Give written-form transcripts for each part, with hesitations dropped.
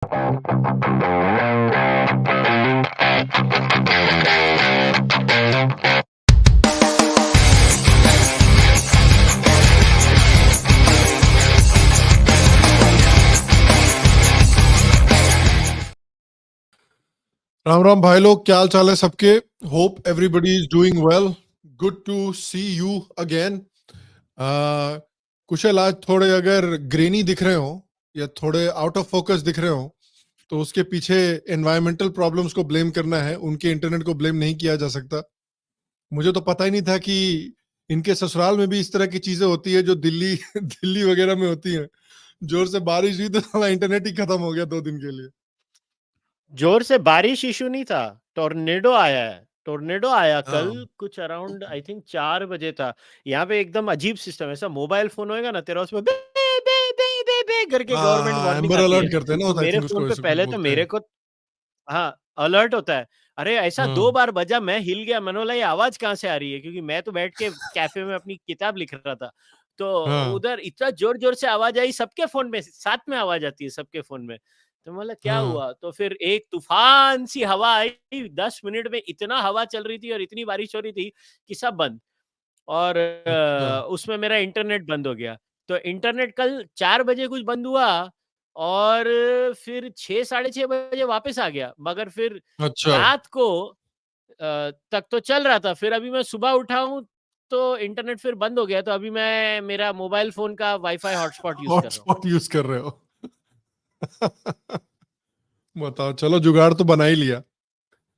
राम राम भाई लोग, क्या हाल चाल है सबके? Hope everybody is doing well. Good to see you again. Kushal, आज थोड़े अगर ग्रेनी दिख रहे हो या थोड़े आउट ऑफ फोकस दिख रहे हो तो उसके पीछे एनवायरमेंटल प्रॉब्लम्स को ब्लेम करना है, उनके इंटरनेट को ब्लेम नहीं किया जा सकता. मुझे तो पता ही नहीं था कि इनके ससुराल में भी इस तरह की चीजें होती है जो दिल्ली दिल्ली वगैरह में होती हैं. जोर से बारिश हुई तो साला इंटरनेट ही खत्म हो गया 2 दिन के लिए. जोर से बारिश इशू नहीं था, टोर्नेडो आया है. टोर्नेडो आया कल हाँ कुछ अराउंड आई थिंक 4 बजे था. यहाँ पे एकदम अजीब सिस्टम, ऐसा मोबाइल फोन होएगा ना तेरा, उसमें बे बे बे बे बे करके हाँ गवर्नमेंट हाँ, वार्निंग एम्बर आती है. अलर्ट करते हैं ना, तो आई मेरे थिंक उसको फोन पे ऐसे कुछ पहले तो बोलते मेरे हैं. को हाँ अलर्ट होता है. अरे ऐसा 2 बार बजा, मैं हिल गया. मैंने बोला ये आवाज कहाँ से आ रही है, क्योंकि मैं तो बैठ के कैफे में अपनी किताब लिख रहा था. तो हाँ उधर इतना जोर जोर से आवाज आई, सबके फोन में साथ में आवाज आती है सबके फोन में. तो बोला क्या हाँ हुआ, तो फिर एक तूफान सी हवा आई. 10 मिनट में इतना हवा चल रही थी और इतनी बारिश हो रही थी कि सब बंद. और अच्छा उसमें मेरा इंटरनेट बंद हो गया. तो इंटरनेट कल 4 बजे कुछ बंद हुआ और फिर 6 साढ़े 6 बजे वापस आ गया. मगर फिर अच्छा. रात को तक तो चल रहा था. फिर अभी मैं सुबह उठा हूँ तो इंटरनेट फिर बंद हो गया. तो अभी मैं मेरा मोबाइल फोन का वाईफाई हॉटस्पॉट यूज कर रहा हूँ. हॉटस्पॉट यूज कर रहे हो? बताओ, चलो जुगाड़ तो बना ही लिया.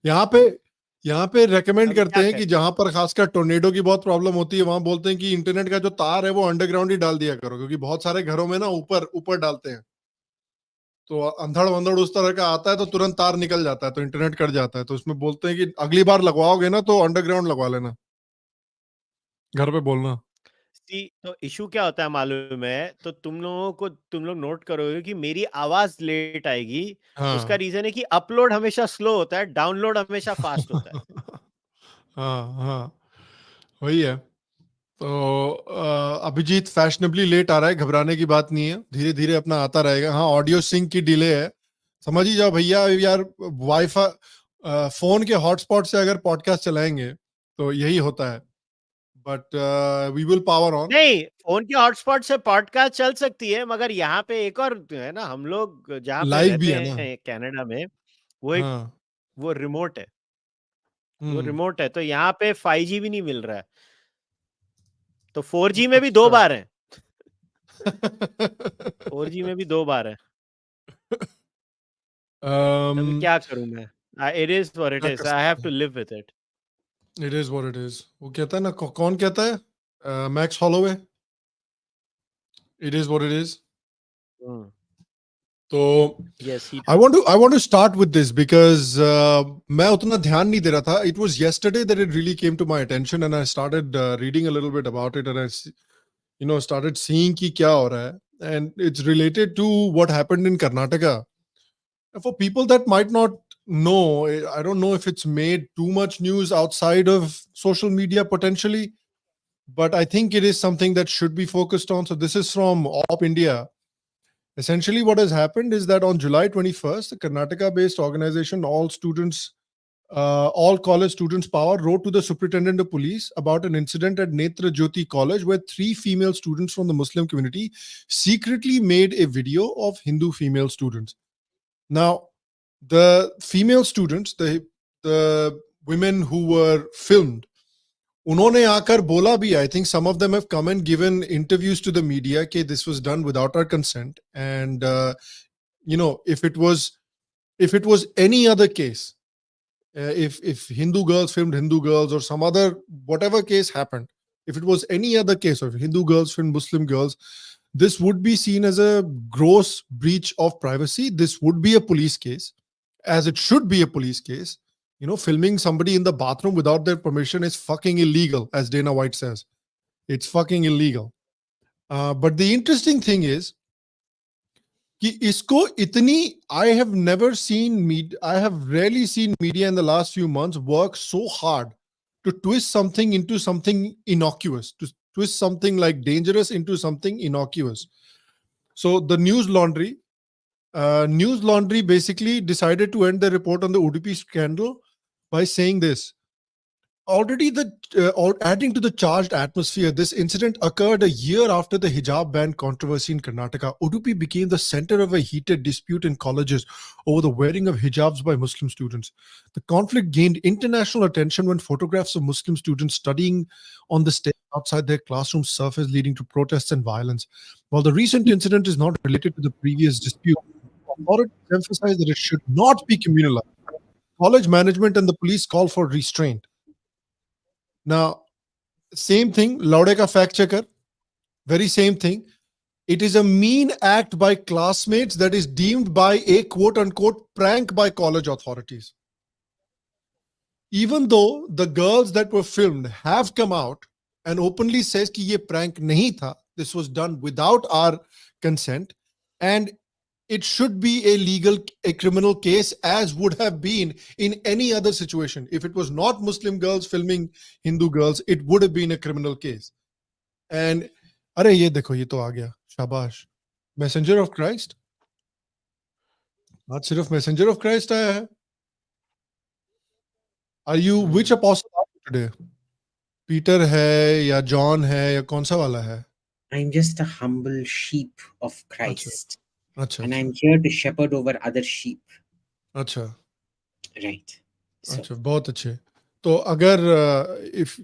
यहाँ पे यहाँ पे रेकमेंड अभी क्या करते हैं कि करें. जहां पर खासकर टोर्नेडो की बहुत प्रॉब्लम होती है वहां बोलते हैं कि इंटरनेट का जो तार है वो अंडरग्राउंड ही डाल दिया करो, क्योंकि बहुत सारे घरों में ना ऊपर ऊपर डालते हैं. तो अंधड़ वंधड़ उस तरह का आता है तो तुरंत तार निकल जाता है तो इंटरनेट कट जाता है. तो उसमें बोलते हैं कि अगली बार लगवाओगे ना तो अंडरग्राउंड लगवा लेना, घर पे बोलना. सी तो इशू क्या होता है मालूम है, तो तुम लोग नोट करोगे कि मेरी आवाज लेट आएगी. उसका हाँ. रीजन है कि अपलोड हमेशा स्लो होता है, डाउनलोड हमेशा फास्ट होता है. हाँ हाँ, वही है. तो अभिजीत फैशनेबली लेट आ रहा है, घबराने की बात नहीं है, धीरे धीरे अपना आता रहेगा. हाँ, ऑडियो सिंक की डिले है, समझ ही जाओ भैया यार. वाईफाई फोन के हॉटस्पॉट से अगर पॉडकास्ट चलाएंगे तो यही होता है. But we will power on. नहीं, फोन के हॉटस्पॉट से पॉडकास्ट चल सकती है, मगर यहाँ पे एक और है ना, हम लोग जहाँ पे लाइव भी रहते है ना. हैं कनाडा में, वो एक हाँ. वो रिमोट है. वो हम्म. रिमोट है, तो यहाँ पे 5G भी नहीं मिल रहा है. तो 4G में भी दो अच्छा. बार है. 4G में भी 2 बार है. अभी um, क्या करूं मैं. इट इज व्हाट इट क्या कर इज, आई हैव सकते टू हैं. Live with it. It is what it is. वो कहता है ना, कौन कहता है? Max Holloway. It is what it is. तो yes he. I want to start with this because मैं उतना ध्यान नहीं दे रहा था. It was yesterday that it really came to my attention and I started reading a little bit about it and started seeing कि क्या हो रहा है. And it's related to what happened in Karnataka. For people that might not know, I don't know if it's made too much news outside of social media potentially, but I think it is something that should be focused on. So this is from Op India. Essentially, what has happened is that on July 21st, the Karnataka-based organization All College Students Power wrote to the superintendent of police about an incident at Netra Jyoti College where 3 female students from the Muslim community secretly made a video of Hindu female students. Now, the female students, the women who were filmed, उन्होंने आकर बोला भी, I think some of them have come and given interviews to the media कि this was done without our consent. And if it was any other case, if Hindu girls filmed Hindu girls or some other whatever case happened, if it was any other case of Hindu girls filmed Muslim girls, this would be seen as a gross breach of privacy. This would be a police case, as it should be a police case. Filming somebody in the bathroom without their permission is fucking illegal, as Dana White says. It's fucking illegal. But the interesting thing is कि इसको इतनी, I have rarely seen media in the last few months work so hard to twist something into something innocuous, to twist something like dangerous into something innocuous. So the news laundry News Laundry basically decided to end the report on the Udupi scandal by saying this. Already adding to the charged atmosphere, this incident occurred a year after the hijab ban controversy in Karnataka. Udupi became the center of a heated dispute in colleges over the wearing of hijabs by Muslim students. The conflict gained international attention when photographs of Muslim students studying on the stairs outside their classrooms surfaced, leading to protests and violence. While the recent incident is not related to the previous dispute, authorities emphasize that it should not be communalized. College management and the police call for restraint. Now, same thing, Laude ka fact checker, very same thing. It is a mean act by classmates that is deemed by a quote unquote prank by college authorities. Even though the girls that were filmed have come out and openly says कि ये prank नहीं था, this was done without our consent, and it should be a criminal case as would have been in any other situation. If it was not Muslim girls filming Hindu girls, it would have been a criminal case. And अरे ये देखो ये तो आ गया, शाबाश, messenger of Christ. आज सिर्फ messenger of Christ आया है. Are you which apostle are you today? Peter है या John है या कौन सा वाला है? I'm just a humble sheep of Christ. अच्छा, and I'm here to shepherd over other sheep. अच्छा, Right. So, अच्छा, बहुत अच्छे. तो अगर if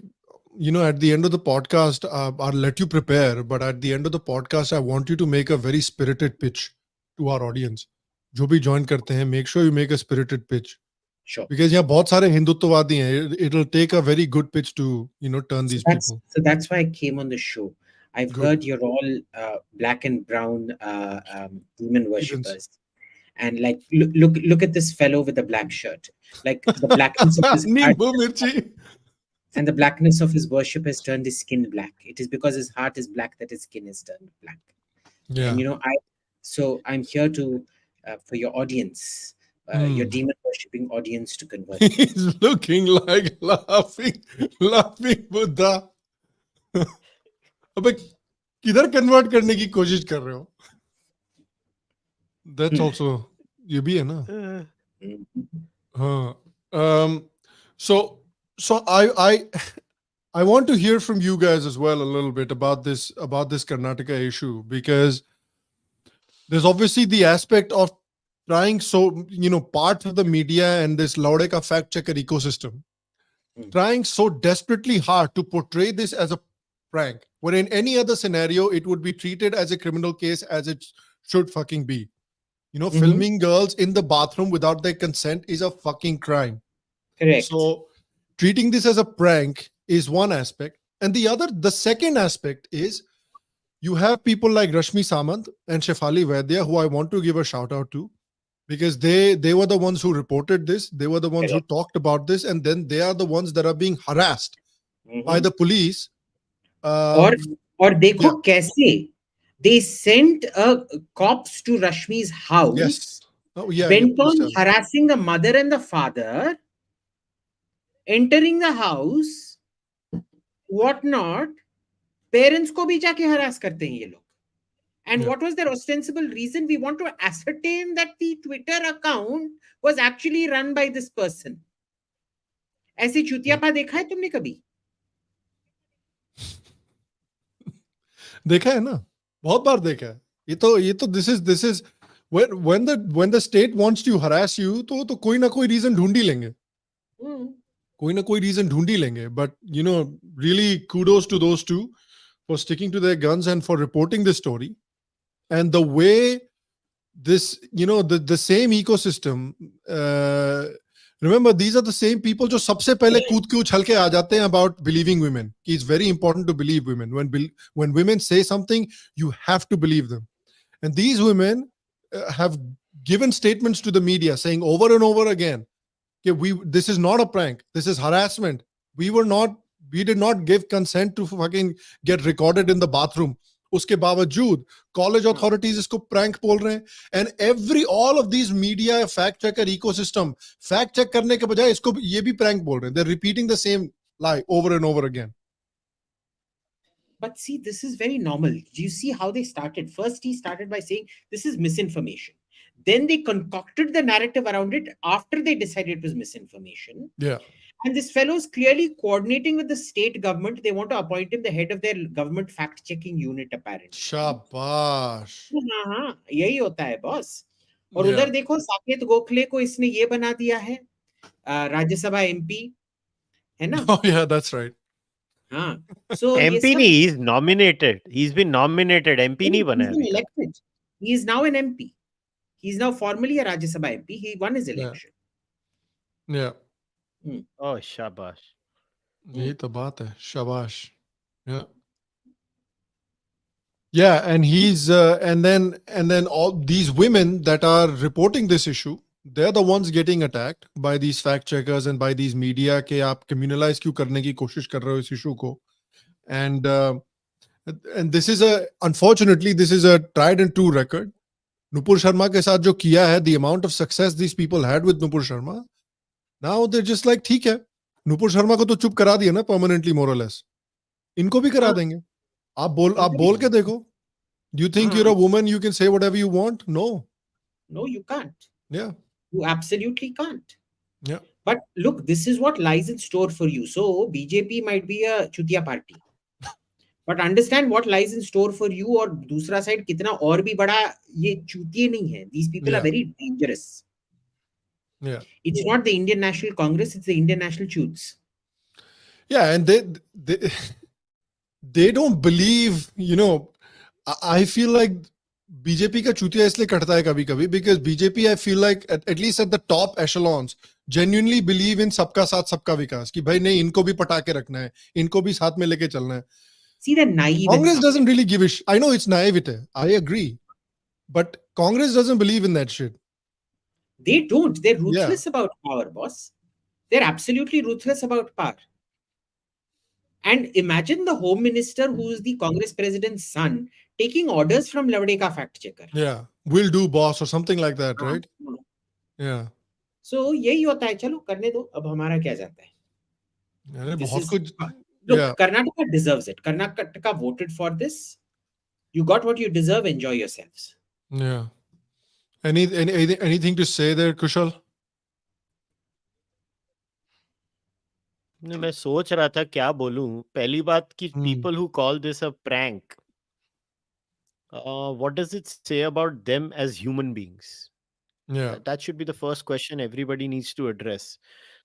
you know at the end of the podcast, I'll let you prepare, but at the end of the podcast, I want you to make a very spirited pitch to our audience. जो भी join करते हैं, make sure you make a spirited pitch. sure. Because यहाँ बहुत सारे हिंदुत्ववादी हैं. It'll take a very good pitch to turn these people. So that's why I came on the show. I've Good. heard you're all black and brown demon worshippers, and like look at this fellow with the black shirt. Like the blackness of his heart, नींबू मिर्ची. and the blackness of his worship has turned his skin black. It is because his heart is black that his skin is turned black. Yeah. And so I'm here to for your audience, your demon worshipping audience, to convert. He's looking like laughing Buddha. अबे किधर convert करने की कोशिश कर रहे हो? That's also ये भी है ना? हाँ. So I want to hear from you guys as well a little bit about this Karnataka issue, because there's obviously the aspect of trying parts of the media and this Laude ka fact checker ecosystem trying so desperately hard to portray this as a prank, where in any other scenario it would be treated as a criminal case, as it should fucking be. Filming girls in the bathroom without their consent is a fucking crime. Correct. So treating this as a prank is one aspect, and the second aspect is you have people like Rashmi Samant and Shefali Vaidya, who I want to give a shout out to, because they were the ones who reported this, they were the ones who talked about this, and then they are the ones that are being harassed by the police. Or dekho kaise they sent cops to Rashmi's house. Yes. Oh, yeah, went on harassing the mother and the father, entering the house, whatnot. Parents ko bhi jaake harass karte hain ye log. And what was their ostensible reason? We want to ascertain that the Twitter account was actually run by this person. ऐसी चुतियापा देखा है तुमने कभी? देखा है ना, बहुत बार देखा है. ये तो this is when the state wants to harass you, तो कोई ना कोई reason ढूंढ ही लेंगे. कोई ना कोई reason ढूंढ ही लेंगे. But really kudos to those two for sticking to their guns and for reporting this story. And the way this, the same ecosystem, remember, these are the same people जो सबसे पहले कूद के उछल के आ जाते हैं about believing women. It's very important to believe women. When women say something, you have to believe them. And these women have given statements to the media saying over and over again, this is not a prank. This is harassment. We did not give consent to fucking get recorded in the bathroom. उसके बावजूद college authorities इसको prank बोल रहे हैं, and all of these media fact checker ecosystem fact check करने के बजाय इसको ये भी prank बोल रहे हैं. They're repeating the same lie over and over again. But see, this is very normal. Do you see how they started? First, he started by saying this is misinformation. Then they concocted the narrative around it after they decided it was misinformation. Yeah. And this fellow is clearly coordinating with the state government. They want to appoint him the head of their government fact-checking unit, apparently. Shabash. हाँ, यही होता है boss. और Yeah. उधर देखो, साकेत गोखले को इसने ये बना दिया है राज्यसभा एमपी, है ना? Oh yeah, that's right. हाँ. So MP ये सब, नहीं, he's nominated. He's been nominated. MP नहीं बना है he's been अभी तक. elected. He is now an MP. He is now formally a Rajya Sabha MP. He won his Yeah. election. Yeah. Oh, शाबाश. यही तो बात है. Shabash. Yeah. Yeah, and he's and then all these women that are reporting this issue, they're the ones getting attacked by these fact checkers and by these media कि आप communalize क्यों करने की कोशिश कर रहे हो इस issue को. And this is unfortunately this is a tried and true record. Nupur Sharma के साथ जो किया है, the amount of success these people had with Nupur Sharma, now they're just like ठीक है, Nupur Sharma को तो चुप करा दिया ना permanently more or less. इनको भी करा देंगे. आप बोल के देखो. Do you think you're a woman, you can say whatever you want? No. No, you can't. Yeah. You absolutely can't. Yeah. But look, this is what lies in store for you. So BJP might be a chutiya party. But understand what lies in store for you. और दूसरा side कितना और भी बड़ा ये चूतिए नहीं है. These people are very dangerous. Yeah. It's not the Indian National Congress, it's the Indian National Chutes. Yeah, and they don't believe, you know, I feel like BJP का चूतिया इसलिए कटता है कभी-कभी because BJP I feel like at least at the top echelons genuinely believe in सबका साथ सबका विकास कि भाई नहीं इनको भी पटा के रखना है, इनको भी साथ में लेके चलना है. See, they're naive. Congress doesn't really give a shit. I know it's naivete. I agree. But Congress doesn't believe in that shit. They don't. They're ruthless about power, boss. They're absolutely ruthless about power. And imagine the home minister who is the Congress president's son taking orders from Lavdeka fact checker. Yeah. Will do boss or something like that, right? Yeah. So यही होता है. चलो करने दो. अब हमारा क्या जाता है? Look, Karnataka deserves it. Karnataka voted for this. You got what you deserve. Enjoy yourselves. Yeah. Anything to say there, Kushal? मैं सोच रहा था क्या बोलूं. पहली बात कि people who call this a prank, what does it say about them as human beings? Yeah. That should be the first question everybody needs to address.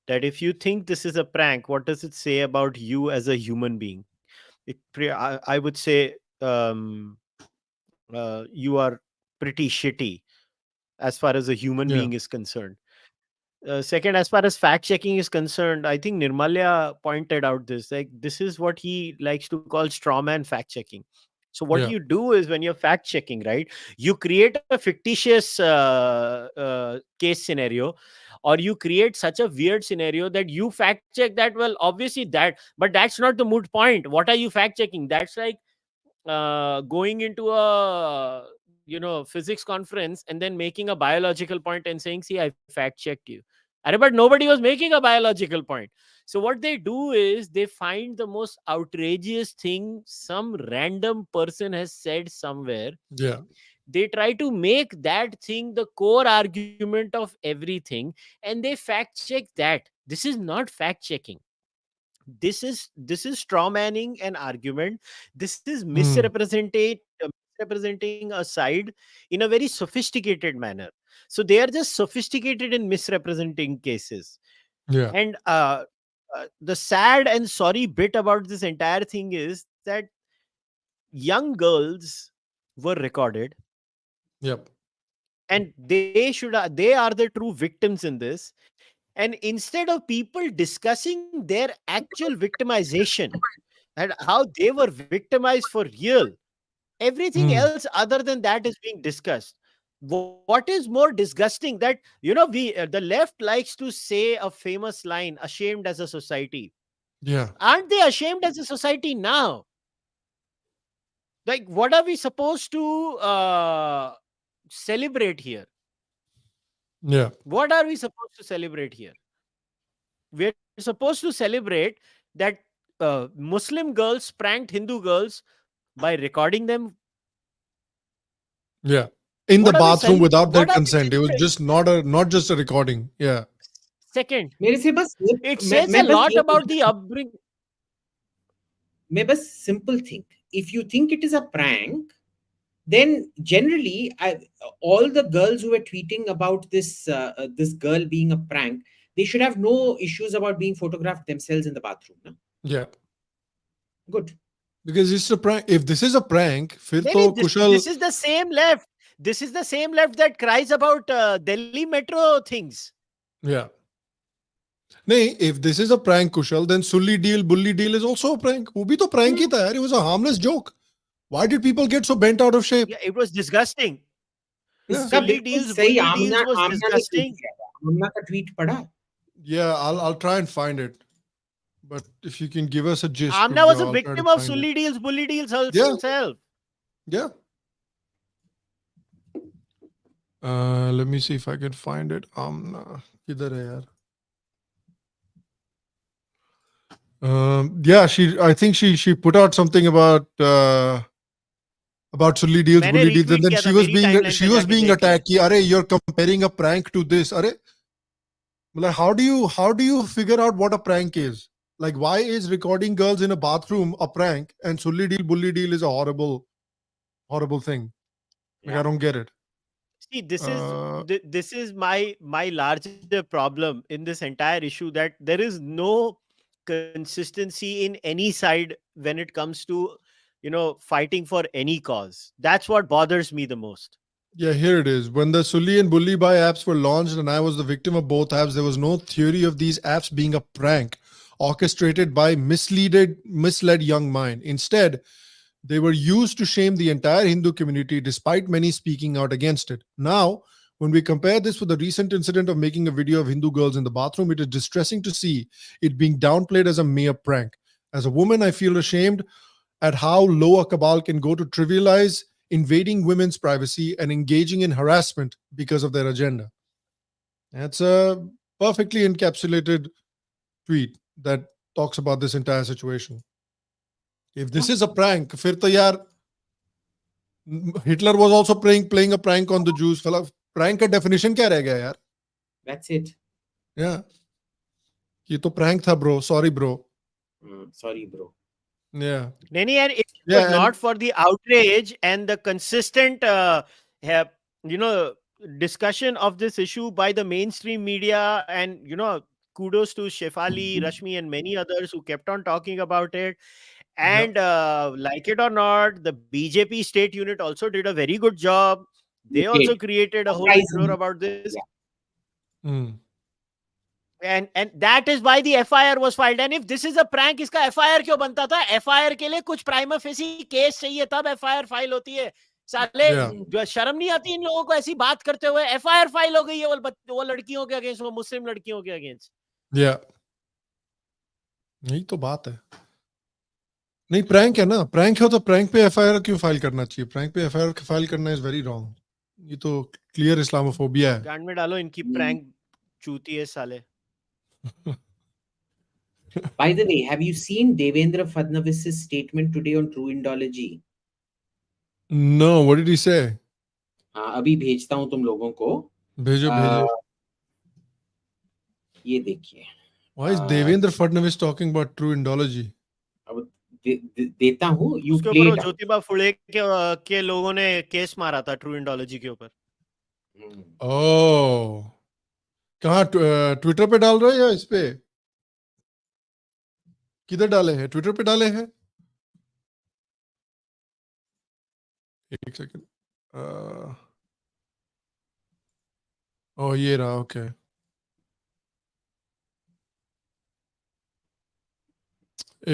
That if you think this is a prank, what does it say about you as a human being? I would say you are pretty shitty as far as a human being is concerned. Second, as far as fact checking is concerned, I think Nirmalya pointed out this. Like, this is what he likes to call straw man fact checking. So what you do is when you're fact checking, right, you create a fictitious case scenario, or you create such a weird scenario that you fact check that, well, obviously that, but that's not the moot point. What are you fact checking? That's like going into a physics conference and then making a biological point and saying, see, I fact checked you. But nobody was making a biological point. So what they do is they find the most outrageous thing some random person has said somewhere. Yeah. They try to make that thing the core argument of everything, and they fact check that. This is not fact checking. This is straw manning an argument. This is misrepresenting a side in a very sophisticated manner. So they are just sophisticated in misrepresenting cases. Yeah. And the sad and sorry bit about this entire thing is that young girls were recorded. Yep. And they are the true victims in this. And instead of people discussing their actual victimization and how they were victimized for real, everything else other than that is being discussed. What is more disgusting that, the left likes to say a famous line, ashamed as a society. Yeah. Aren't they ashamed as a society now? Like, what are we supposed to celebrate here? Yeah. What are we supposed to celebrate here? We're supposed to celebrate that Muslim girls pranked Hindu girls by recording them. Yeah. in the What are we bathroom selling? without their What are we consent. It was censoring? not just a recording. Yeah. Second, मेरे से बस it says a मैं बस lot ये about the upbringing. मैं बस simple think. If you think it is a prank, then generally all the girls who were tweeting about this girl being a prank, they should have no issues about being photographed themselves in the bathroom. No? Yeah. Good. Because it's a prank. If this is a prank, फिर नहीं, तो नहीं, कुशल. this is the same left. This is the same left that cries about Delhi metro things. Yeah. नहीं, if this is a prank, Kushal, then Sulli deal, bully deal is also a prank. वो भी तो prank ही था यार. It was a harmless joke. Why did people get so bent out of shape? Yeah, it was disgusting. Yeah. इसका Sulli बिल्कुल deals, सही bully deals was आमना ने tweet disgusting. किया था. आमना का tweet पढ़ा. Yeah, I'll try and find it. But if you can give us a gist, Amna was a I'll try to victim of find it. Sulli deals, bully deals Yeah. herself. Yeah. Let me see if I can find it. किधर है यार? Yeah, I think she put out something about Sulli deals, मैंने bully deals, retweet and then किया she था, was मेरी being timeline पे जाके देख attacked. कि, अरे, you're comparing a prank to this. अरे, like, how do you figure out what a prank is? Like, why is recording girls in a bathroom a prank, and Sulli deal, bully deal is a horrible thing? Like, Yeah. I don't get it. See, this is my larger problem in this entire issue, that there is no consistency in any side when it comes to fighting for any cause. That's what bothers me the most. Yeah, here it is. When the Sulli and Bully Buy apps were launched and I was the victim of both apps, there was no theory of these apps being a prank orchestrated by misled young mind. Instead, they were used to shame the entire Hindu community despite many speaking out against it. Now, when we compare this with the recent incident of making a video of Hindu girls in the bathroom, it is distressing to see it being downplayed as a mere prank. As a woman, I feel ashamed at how low a cabal can go to trivialize invading women's privacy and engaging in harassment because of their agenda. That's a perfectly encapsulated tweet that talks about this entire situation. If this is a prank, फिर तो यार Hitler was also playing a prank on the Jews. फला prank का definition क्या रह गया यार? That's it. Yeah. ये तो prank था bro. Sorry bro. Sorry bro. Yeah. Nani, and it Yeah, was and- not for the outrage and the consistent, discussion of this issue by the mainstream media, and kudos to Shefali, Rashmi, and many others who kept on talking about it. And like it or not, the BJP state unit also did a very good job. They also created a whole uproar about this. Yeah. Mm. And that is why the FIR was filed. And if this is a prank, इसका FIR क्यों बनता था? FIR के लिए कुछ prima facie case चाहिए, तब FIR file होती है. साले जो शर्म नहीं आती इन लोगों को ऐसी बात करते हुए. FIR फाइल हो गई है वो लड़कियों के अगेंस्ट, वो मुस्लिम लड़कियों के अगेंस्ट. Yeah. यही तो बात है. नहीं, प्रैंक है ना. प्रैंक हो तो प्रैंक पे एफआईआर क्यों फाइल करना चाहिए? प्रैंक पे एफआईआर फाइल करना इज वेरी रॉन्ग. ये तो क्लियर इस्लामोफोबिया है. गांड में डालो इनकी प्रैंक चूती है साले. By the way, have you seen Devendra Fadnavis's statement today on True Indology? No, what did he say? हाँ, अभी भेजता हूँ तुम लोगों को. भेजो भेजो. ये देखिए. Why is Devendra Fadnavis talking about True Indology? अब देता हूँ. You उसके played. ऊपर ज्योतिबा फुले के लोगों ने केस मारा था ट्रू इंडोलॉजी के ऊपर. ओह, कहाँ ट्विटर पे डाल रहे हैं या इस पे? किधर डाले हैं? ट्विटर पे डाले हैं? एक सेकंड. ओह, ये रहा. ओके.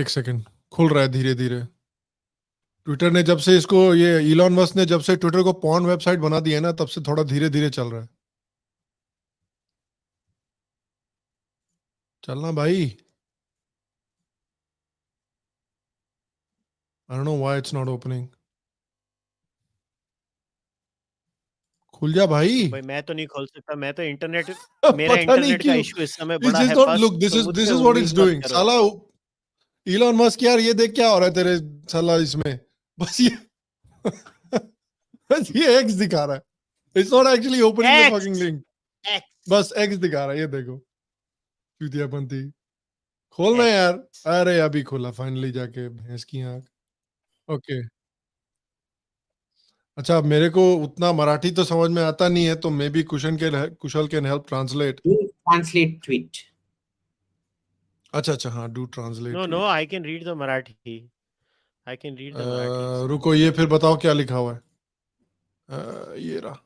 एक सेकंड, खुल रहा है धीरे धीरे. ट्विटर ने जब से इसको, ये इलॉन मस्क ने जब से ट्विटर को पॉर्न वेबसाइट बना दिया है ना, तब से थोड़ा धीरे धीरे चल रहा है. चलना भाई. I don't know why it's not opening. खुल जा भाई. भाई मैं तो नहीं खोल सकता. मैं तो इंटरनेट पता मेरा नहीं इंटरनेट का क्यों. इशू इस समय It's बड़ा just है. not, बस look, this तो is मुझसे what it's उम्मीद मत doing. करो. साला इलॉन मस्क यार, ये देख क्या हो रहा है तेरे साला इसमें. बस ये बस ये एक्स दिखा रहा है. It's not actually opening the fucking X. link. X. बस X दिखा रहा है, ये देखो चूतियापंथी। खोलना X. यार। अरे अभी खोला फाइनली जाके, भैंस की आंख। ओके अच्छा, मेरे को उतना मराठी तो समझ में आता नहीं है, तो may be Kusal can help translate. Do translate tweet. अच्छा अच्छा, हाँ, do translate. No, I can read the Marathi. I can read the Marathi. It's not रुको, ये फिर बताओ क्या लिखा हुआ है। ये रहा।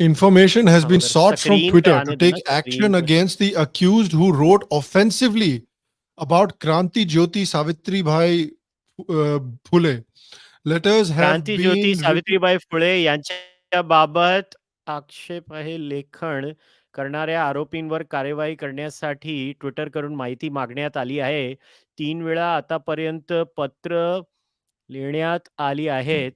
Information has been अगर sought from screen पे Twitter to आने दो ना, take screen action पे। against the accused who wrote offensively about Kranti Jyoti Savitri Bhai Phule. Letters have Kranti Jyoti been written. Savitribai Phule यांच्याबाबत आक्षेप आहे लेखन करणाऱ्या आरोपींवर कार्यवाही करण्यासाठी ट्विटर करून माहिती मागण्यात आली आहे. 3 वेळा आतापर्यंत पत्र लिहिण्यात आली आहेत.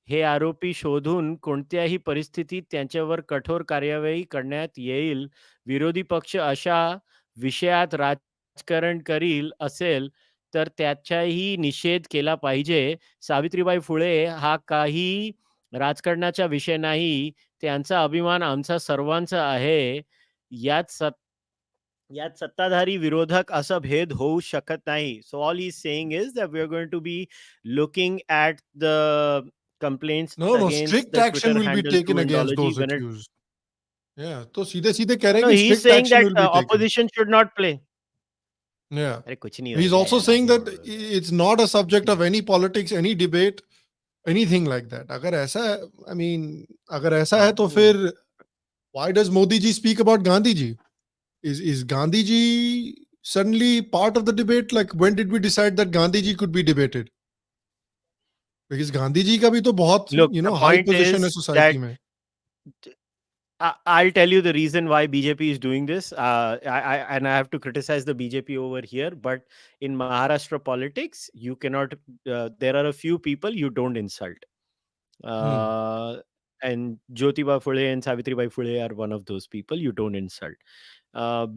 हे आरोपी शोधून कोणत्याही परिस्थितीत त्यांच्यावर कठोर कार्यवाही करण्यात येईल. विरोधी पक्ष अशा विषयात राजकारण करील असेल तर त्याचाही निषेध केला पाहिजे. सावित्रीबाई फुले हा काही राजकारणाचा विषय नाही. त्यांचा अभिमान आमचा सर्वांचा आहे. यात सत्ताधारी विरोधक असा भेद होऊ शकत नाही. So all he's saying is that we are going to be looking at the complaints No, against strict the action Twitter will be handle taken True against Indology those when it. accused. Yeah, तो सीधे सीधे कह रहे हैं No, कि he's strict saying action that will be taken. opposition should not play. Yeah. अरे कुछ नहीं He's होएगा also यार, saying आगे that बढ़ो। it's not a subject of any politics, any debate, anything like that. अगर ऐसा है, I mean, अगर ऐसा है तो फिर why does Modi ji speak about Gandhi ji? Is Gandhi ji suddenly part of the debate? Like, when did we decide that Gandhi ji could be debated? Because Gandhi ji का भी तो बहुत, Look, you the know, high point position है is society that में. I'll tell you the reason why BJP is doing this. I have to criticize the BJP over here, but in Maharashtra politics, you cannot. There are a few people you don't insult, and Jyotiba Phule and Savitribai Phule are one of those people you don't insult.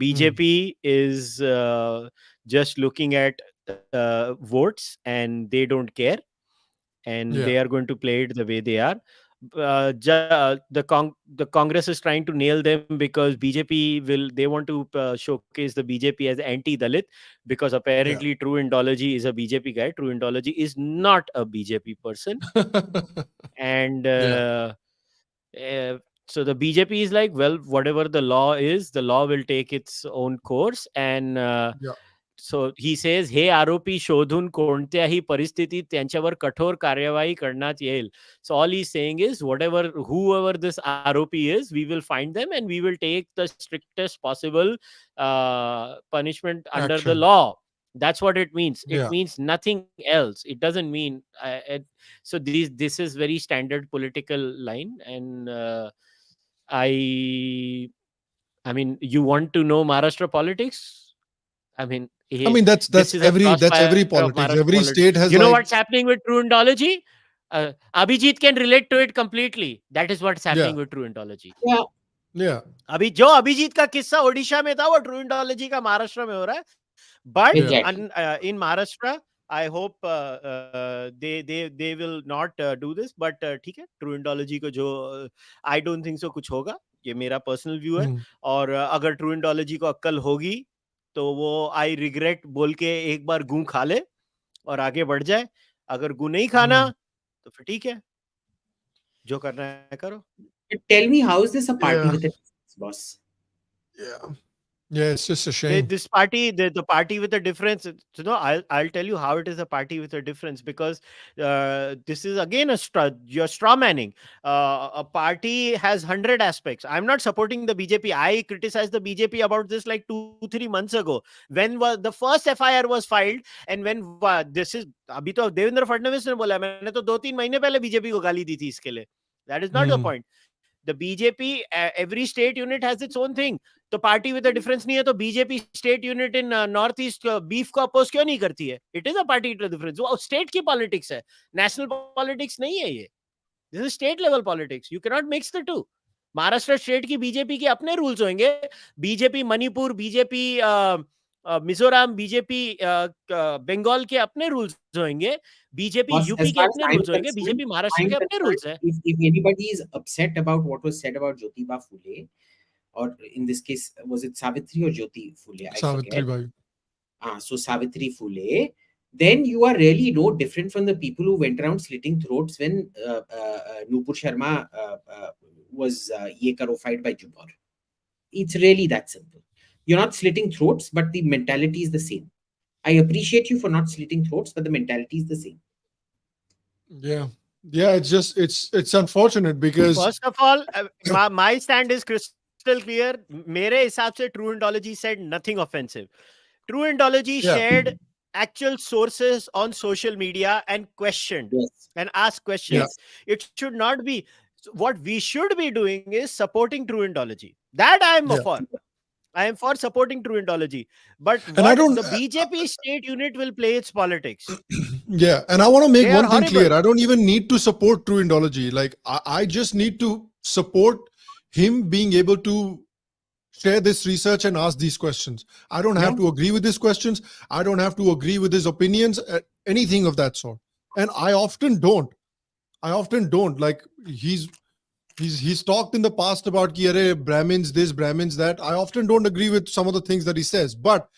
BJP is just looking at votes, and they don't care, and Yeah. they are going to play it the way they are. The Congress is trying to nail them because they want to showcase the BJP as anti-Dalit, because apparently True Indology is a BJP guy. True Indology is not a BJP person, and so the BJP is like, well, whatever the law is, the law will take its own course, and Yeah. so he says, हे आरोपी शोधून कोणत्याही परिस्थितीत त्यांच्यावर कठोर कार्यवाही करण्यात येईल. So all he's saying is, whoever this आरोपी is, we will find them and we will take the strictest possible punishment under the Action. law. That's what it means. It Yeah. means nothing else. It doesn't mean so this is very standard political line, and I mean, you want to know Maharashtra politics? I mean, I mean, this that's is a every crossfire of politics. Maharashtra Every politics. state has You know like, what's happening with True Indology? Abhijit can relate to it completely. That is what's happening yeah, with True Indology. Yeah. yeah, अभी जो अभिजीत का किस्सा ओडिशा में था वो true Indology का महाराष्ट्र में हो रहा है. But Exactly. in Maharashtra, I hope they will not do this. But ठीक है, ट्रू इंडोलॉजी को जो I don't think so कुछ होगा. ये मेरा पर्सनल व्यू है. और अगर ट्रू इंडोलॉजी को अक्कल होगी तो वो आई रिग्रेट बोल के एक बार गूं खा ले और आगे बढ़ जाए. अगर गूं नहीं खाना तो फिर ठीक है, जो करना है करो. Tell me, how is this a party Yeah. with a boss? yeah. It's just a shame. This party, the party with a difference. So no, I'll tell you how it is a party with a difference, because this is again you're straw manning. A party has 100 aspects. I'm not supporting the BJP. I criticized the BJP about this like 2-3 months ago when the first FIR was filed, and when this is अभी तो देवेंद्र फडणवीस ने बोला, मैंने तो 2-3 महीने पहले BJP को गाली दी थी इसके लिए. That is not the point. The BJP, every state unit has its own thing. तो पार्टी विद अ डिफरेंस नहीं है तो BJP state unit in north east beef को अपोज क्यों नहीं करती है? It is a party with a difference. वो स्टेट की पॉलिटिक्स है, नेशनल पॉलिटिक्स नहीं है ये. This is state level politics. You can not mix the two. Maharashtra state की बीजेपी के अपने रूल्स होंगे. BJP Manipur, BJP Mizoram BJP Bengal के अपने रूल्स होंगे, बीजेपी Boss, यूपी as के far as अपने I'm रूल्स होंगे, concerned, बीजेपी महाराष्ट्र के अपने रूल्स है. if anybody is upset about what was said about Jyotiba Phule, or in this case, was it Savitri or Jyoti Phule? I Savitri forget. Bai. So Savitri Phule, then you are really no different from the people who went around slitting throats when Nupur Sharma was ye karo-fied by Jubbar. It's really that simple. You're not slitting throats, but the mentality is the same. I appreciate you for not slitting throats, but the mentality is the same. Yeah. Yeah, it's just it's unfortunate because First of all, my stand is crystal clear. मेरे हिसाब से True Indology said nothing offensive. True Indology yeah. shared actual sources on social media and questioned Yes. and asked questions. Yes. It should not be. What we should be doing is supporting True Indology. That I am Yeah. for. I am for supporting True Indology. But And I what don't the BJP state unit will play its politics. Yeah, and I want to make They are one thing horrible. clear. I don't even need to support True Indology. Like I just need to support him being able to share this research and ask these questions. I don't have to agree with his questions. I don't have to agree with his opinions, anything of that sort. And I often don't. Like he's talked in the past about ki, "Arey, Brahmins this, Brahmins that." I often don't agree with some of the things that he says, but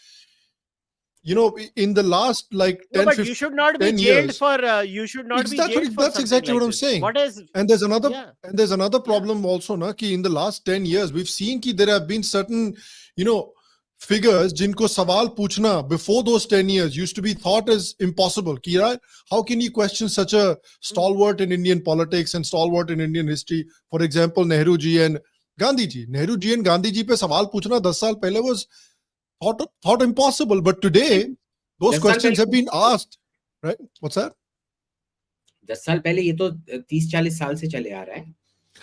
you know, in the last like 10, No, but 15, you should not be 10 jailed years, for. You should not be exactly, jailed for that's something exactly like what I'm this. saying. What is? And there's another Yeah. problem also, na, ki in the last 10 years, we've seen ki there have been certain, you know, figures jinko sawal puchna before those 10 years used to be thought as impossible. Ki, yaar, how can you question such a stalwart in Indian politics and stalwart in Indian history? For example, Nehru ji and Gandhi ji. Nehru ji and Gandhi ji pe sawal puchna 10 saal pehle was thought impossible. But today, those 10 साल questions have पहले been asked, right? What's that? 10 साल पहले ये तो 30-40 साल से चले आ रहा है.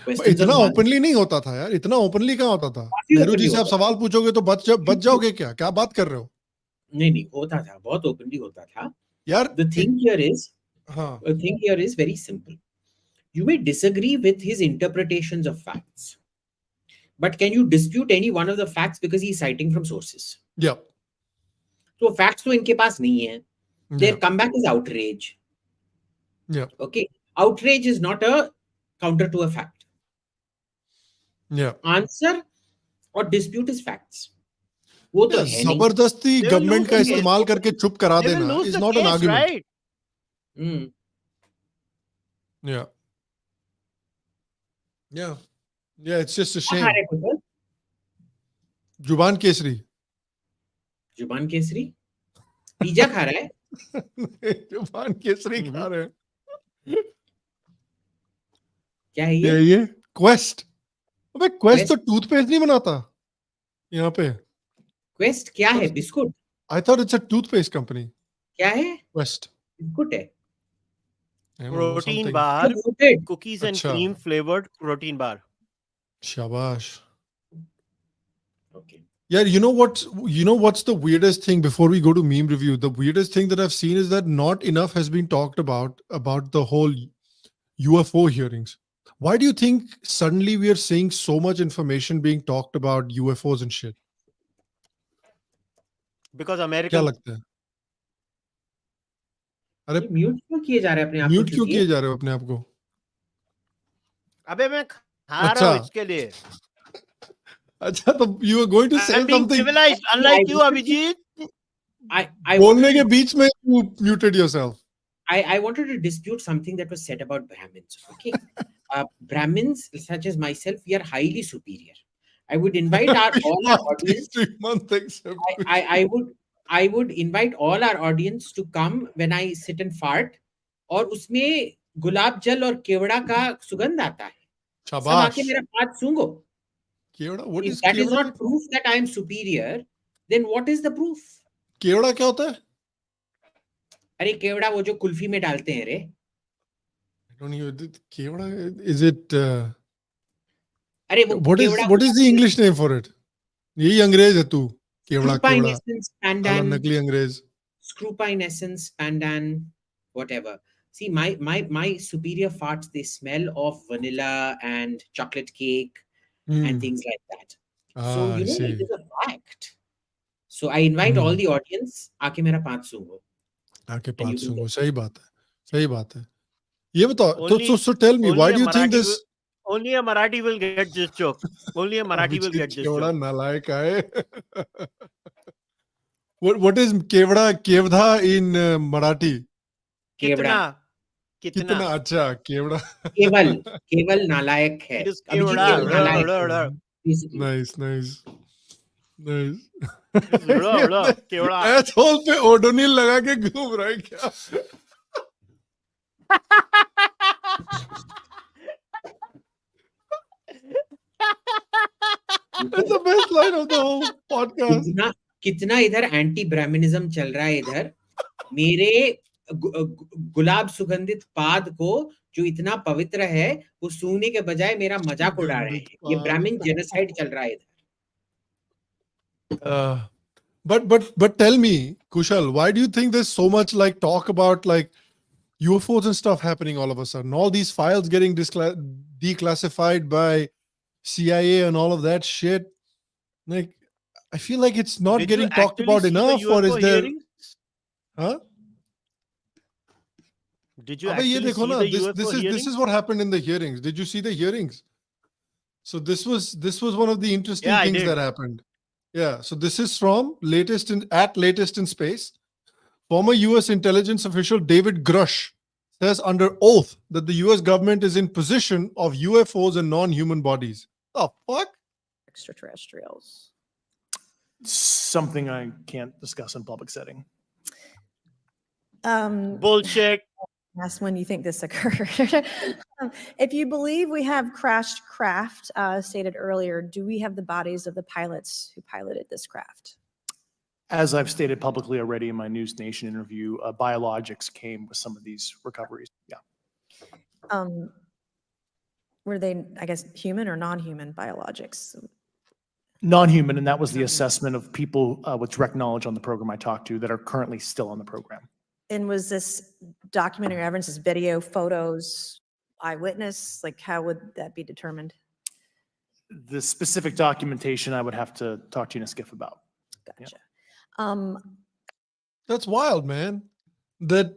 Questions इतना on Gandhi ओपनली नहीं होता था यार, इतना ओपनली कहाँ होता था? काफी नेहरू जी openly से आप होता था. सवाल पूछोगे तो बच जाओगे क्या? क्या बात कर रहे हो नहीं होता था, बहुत openly होता था. यार? The thing हाँ, here is very simple. You may disagree with his interpretations of facts, but can you dispute any one of the facts because he is citing from sources? yeah, So facts तो इनके पास नहीं है. Their yeah, comeback is outrage. yeah, Okay, outrage is not a counter to a fact. yeah. Answer or dispute is facts. वो तो Yeah, है नहीं. जबरदस्ती They will government lose का the case. इस्तेमाल करके चुप करा They will देना lose is the not an case, argument. right? Yeah, yeah, yeah. It's just a क्या खा shame. रहे पुत्र? जुबान केसरी. जुबान केसरी? पिज्जा खा रहा है? जुबान केसरी खा रहे हैं. क्या है ये? ये क्वेस्ट. अबे क्वेस्ट तो Quest? टूथपेस्ट नहीं बनाता यहाँ पे. क्वेस्ट क्या है? Biscuit? I thought it's a toothpaste company. क्या है? Quest. बिस्कुट है. I don't know, Protein something. bar, So noted. cookies and Acha. cream flavored protein bar. Shabash. Okay. Yeah, you know what's the weirdest thing before we go to meme review? The weirdest thing that I've seen is that not enough has been talked about the whole UFO hearings. Why do you think suddenly we are seeing so much information being talked about UFOs and shit? Because क्या American. लगता है? अरे mute क्यों किए जा रहे हैं अपने आप को? म्यूट क्यों किए जा रहे हो अपने आप को? अबे मैं खा रहा हूँ इसके लिए. अच्छा, तो you were going to say I'm being something. civilized, unlike you, Abhijit. बोलने के बीच में you muted yourself. I wanted to dispute something that was said about Brahmins. Okay, Brahmins such as myself, we are highly superior. I would invite all our audience. I would invite all our audience to come when I sit and fart. और उसमें गुलाब जल और केवड़ा का सुगंध आता है. सब आके मेरा फाट सूंघो. केवड़ा? What If is that is kewra? not proof that I am superior, then what is the proof? केवड़ा क्या होता है? अरे केवड़ा वो जो कुल्फी में डालते हैं रे. I don't know. Kewra, is it? अरे वो What is the English name for it? यही अंग्रेज है तू. केवड़ा Screwpine केवड़ा. essence, pandan. नकली अंग्रेज. Screwpine essence, pandan, whatever. See, my superior farts, they smell of vanilla and chocolate cake and things like that. So, you know, it is a fact. So I invite all the audience, आके मेरा पाँच सूंघो. आके And you पाँच can सूंघो, get- सही बात है, सही बात है. ये बताओ, Only- so tell me, why only do a you think Marathi this? Only a Marathi will get this joke. Only a Marathi will get this kewra joke. नालायक है. What is kewra in Marathi? केवड़ा. कितना कितना अच्छा केवड़ा. केवल नालायक है. It is Abhijit केवड़ा. केवल नालायक है. Basically. Nice. केवड़ा. Asshole पे ओडोनिल लगा के घूम रहा है क्या? That's the best line of the whole podcast. कितना इधर एंटी ब्राह्मणिज्म चल रहा है इधर. मेरे गुलाब सुगंधित पाद को जो इतना पवित्र है वो सूंघने के बजाय मेरा मजाक उड़ा रहे हैं. ये ब्राह्मण जेनोसाइड चल रहा है इधर. But tell me, Kushal, why do you think there's so much like talk about like UFOs and stuff happening all of a sudden? All these files getting declassified by CIA and all of that shit. Like, I feel like it's not Did getting you talked actually about see the enough, or is UFO there? hearings? Huh? Did you Abhi, ye actually dekho see na, the this UFO is hearings? what happened in the hearings. Did you see the hearings? So this was one of the interesting Yeah, I things did. that happened. Yeah. So this is from latest in space. Former US intelligence official David Grush says under oath that the US government is in possession of UFOs and non-human bodies. The fuck? Extraterrestrials. Something I can't discuss in public setting. Bullshit. That's when you think this occurred. If you believe we have crashed craft, stated earlier, do we have the bodies of the pilots who piloted this craft? As I've stated publicly already in my News Nation interview, biologics came with some of these recoveries. Yeah. Were they, I guess, human or non-human biologics? Non-human, and that was the assessment of people with direct knowledge on the program I talked to that are currently still on the program. And was this documentary evidence, this video, photos, eyewitness? Like, how would that be determined? The specific documentation I would have to talk to you in a skiff about. Gotcha. That's wild, man. That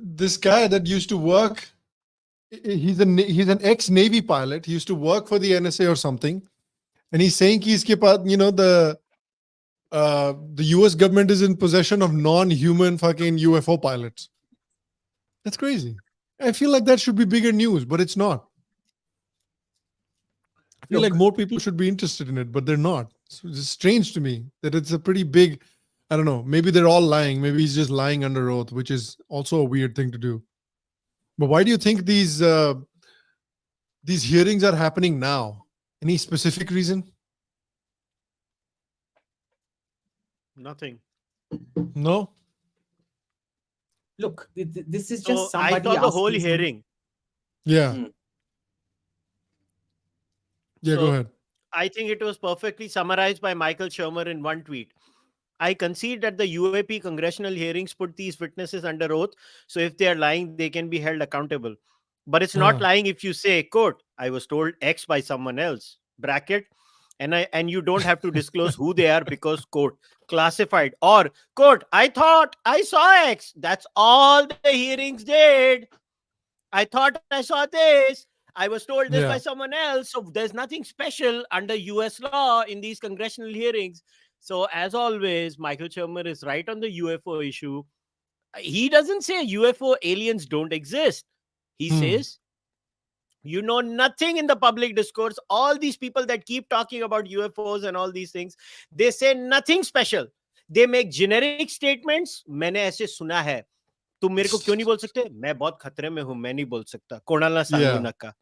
this guy that used to work, he's an ex-Navy pilot. He used to work for the NSA or something, and he's saying the US government is in possession of non-human fucking UFO pilots. That's crazy. I feel like that should be bigger news, but it's not. I feel like more people should be interested in it, but they're not. So it's strange to me that it's a pretty big, I don't know, maybe they're all lying. Maybe he's just lying under oath, which is also a weird thing to do. But why do you think these hearings are happening now? Any specific reason? Nothing. No? Look, this is So just I somebody saw the whole asking some- hearing. Yeah. Mm. Yeah, So go ahead. I think it was perfectly summarized by Michael Shermer in one tweet. I concede that the UAP congressional hearings put these witnesses under oath. So if they are lying, they can be held accountable. But it's not lying if you say, quote, I was told X by someone else, bracket, and you don't have to disclose who they are because, quote, classified, or, quote, I thought I saw X. That's all the hearings did. I thought I saw this. I was told this by someone else. So there's nothing special under US law in these congressional hearings. So as always, Michael Shermer is right on the UFO issue. He doesn't say UFO aliens don't exist. He says, you know nothing in the public discourse. All these people that keep talking about UFOs and all these things, they say nothing special. They make generic statements. मैंने ऐसे सुना है. तुम मेरे को क्यों नहीं बोल सकते? मैं बहुत खतरे में हूं, मैं नहीं बोल सकता. कोणाला सांगू नका.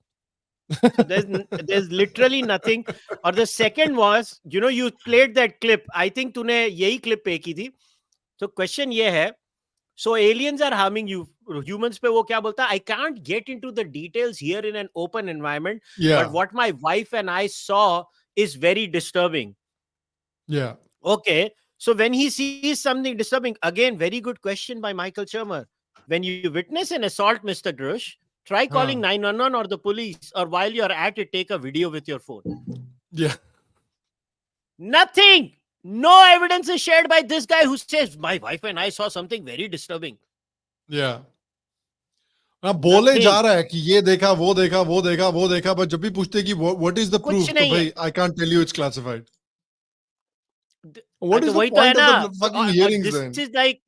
So there's literally nothing. Or the second was, you played that clip. I think तूने यही clip पे की थी. So question ये है, so aliens are harming you. Humans पे वो क्या बोलता है? I can't get into the details here in an open environment. Yeah. But what my wife and I saw is very disturbing. Yeah. Okay. So when he sees something disturbing, again, very good question by Michael Shermer. When you witness an assault, Mr. Drush, try calling 911 or the police, or while you're at it, take a video with your phone. Yeah. Nothing. No evidence is shared by this guy who says, my wife and I saw something very disturbing. Yeah. हाँ बोले Nothing. जा रहा है कि ये देखा वो देखा वो देखा वो देखा, but जब भी पूछते कि what is the कुछ proof, तो नहीं है. भाई I can't tell you it's classified. हाँ, What तो is the वही तो है point of ना. the fucking hearings This then? is like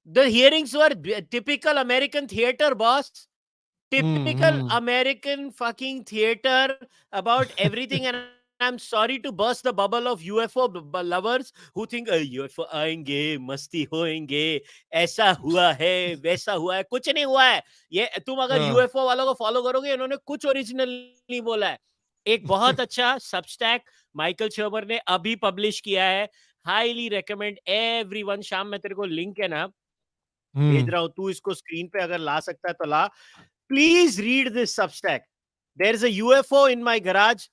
the hearings were typical American theater, boss. Typical American fucking theater about everything. And I'm sorry to burst the bubble of UFO lovers who think UFO आएंगे, मस्ती होएंगे, ऐसा हुआ है, वैसा हुआ है. कुछ नहीं हुआ है. ये तुम अगर हाँ. UFO वालों को फॉलो करोगे, इन्होंने कुछ ओरिजिनल नहीं बोला है. एक बहुत अच्छा सबस्टैक माइकल शर्मर ने अभी पब्लिश किया है. Highly recommend everyone. शाम में तेरे को लिंक है ना, भेज रहा हूं. तू इसको स्क्रीन पे अगर ला सकता है तो ला. Please read this Substack. There is a UFO in my garage.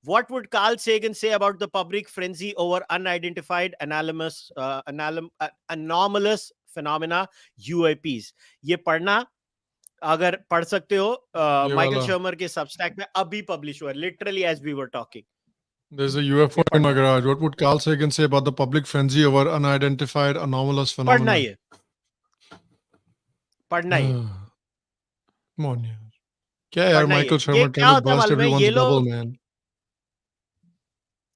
What would Carl Sagan say about the public frenzy over unidentified anomalous phenomena, UAPs? ये पढ़ना, अगर पढ़ सकते हो, माइकल शर्मर के Substack में अभी पब्लिश हुआ है, literally as we were talking. There's a UFO in my garage. What would Carl Sagan say about the public frenzy over unidentified anomalous पढ़ना phenomena? ही है. पढ़ना ही है. Come on, यार. क्या यार, पढ़ना ही Michael है. ये Shermer क्या trying to होता है burst मालूम है? everyone's ये bubble, लोग, man.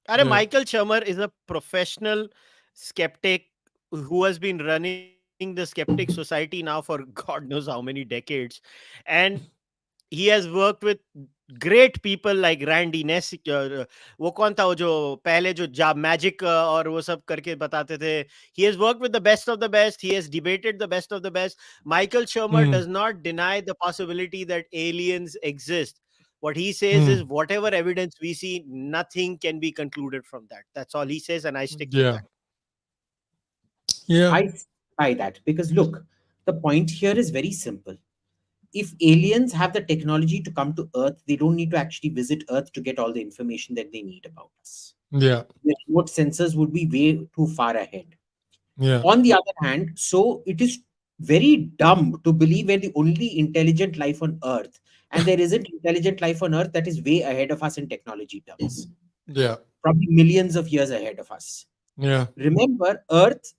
अरे Yeah. Michael Shermer is a professional skeptic who has been running the skeptic society now for God knows how many decades, and he has worked with great people like Randy Ness. वो कौन था वो जो पहले जो magic और वो सब करके बताते थे. He has worked with the best of the best. He has debated the best of the best. Michael Shermer does not deny the possibility that aliens exist. What he says is whatever evidence we see, nothing can be concluded from that. That's all he says, and I stick with that. Yeah. I buy that because look, the point here is very simple. If aliens have the technology to come to Earth, they don't need to actually visit Earth to get all the information that they need about us. Yeah. The remote sensors would be way too far ahead. Yeah. On the other hand, so it is very dumb to believe we're the only intelligent life on Earth, and there isn't intelligent life on Earth that is way ahead of us in technology terms. Yeah. Probably millions of years ahead of us. Yeah. Remember, Earth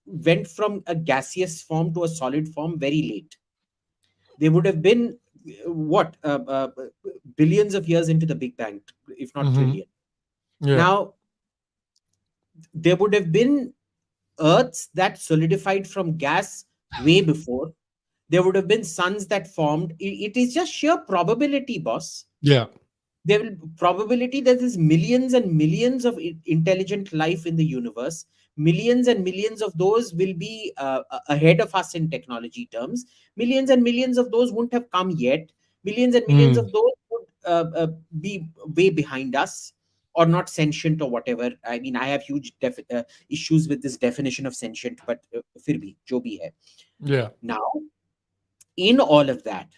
went from a gaseous form to a solid form very late. They would have been billions of years into the Big Bang, if not trillion. Yeah. Now, there would have been Earths that solidified from gas way before. There would have been suns that formed. It is just sheer probability, boss. Yeah. There will probability that there's millions and millions of intelligent life in the universe. Millions and millions of those will be ahead of us in technology terms. Millions and millions of those wouldn't have come yet. Millions and millions of those would be way behind us or not sentient or whatever. I mean, I have huge issues with this definition of sentient, but fir bhi, jo bhi hai. Yeah. Now, in all of that,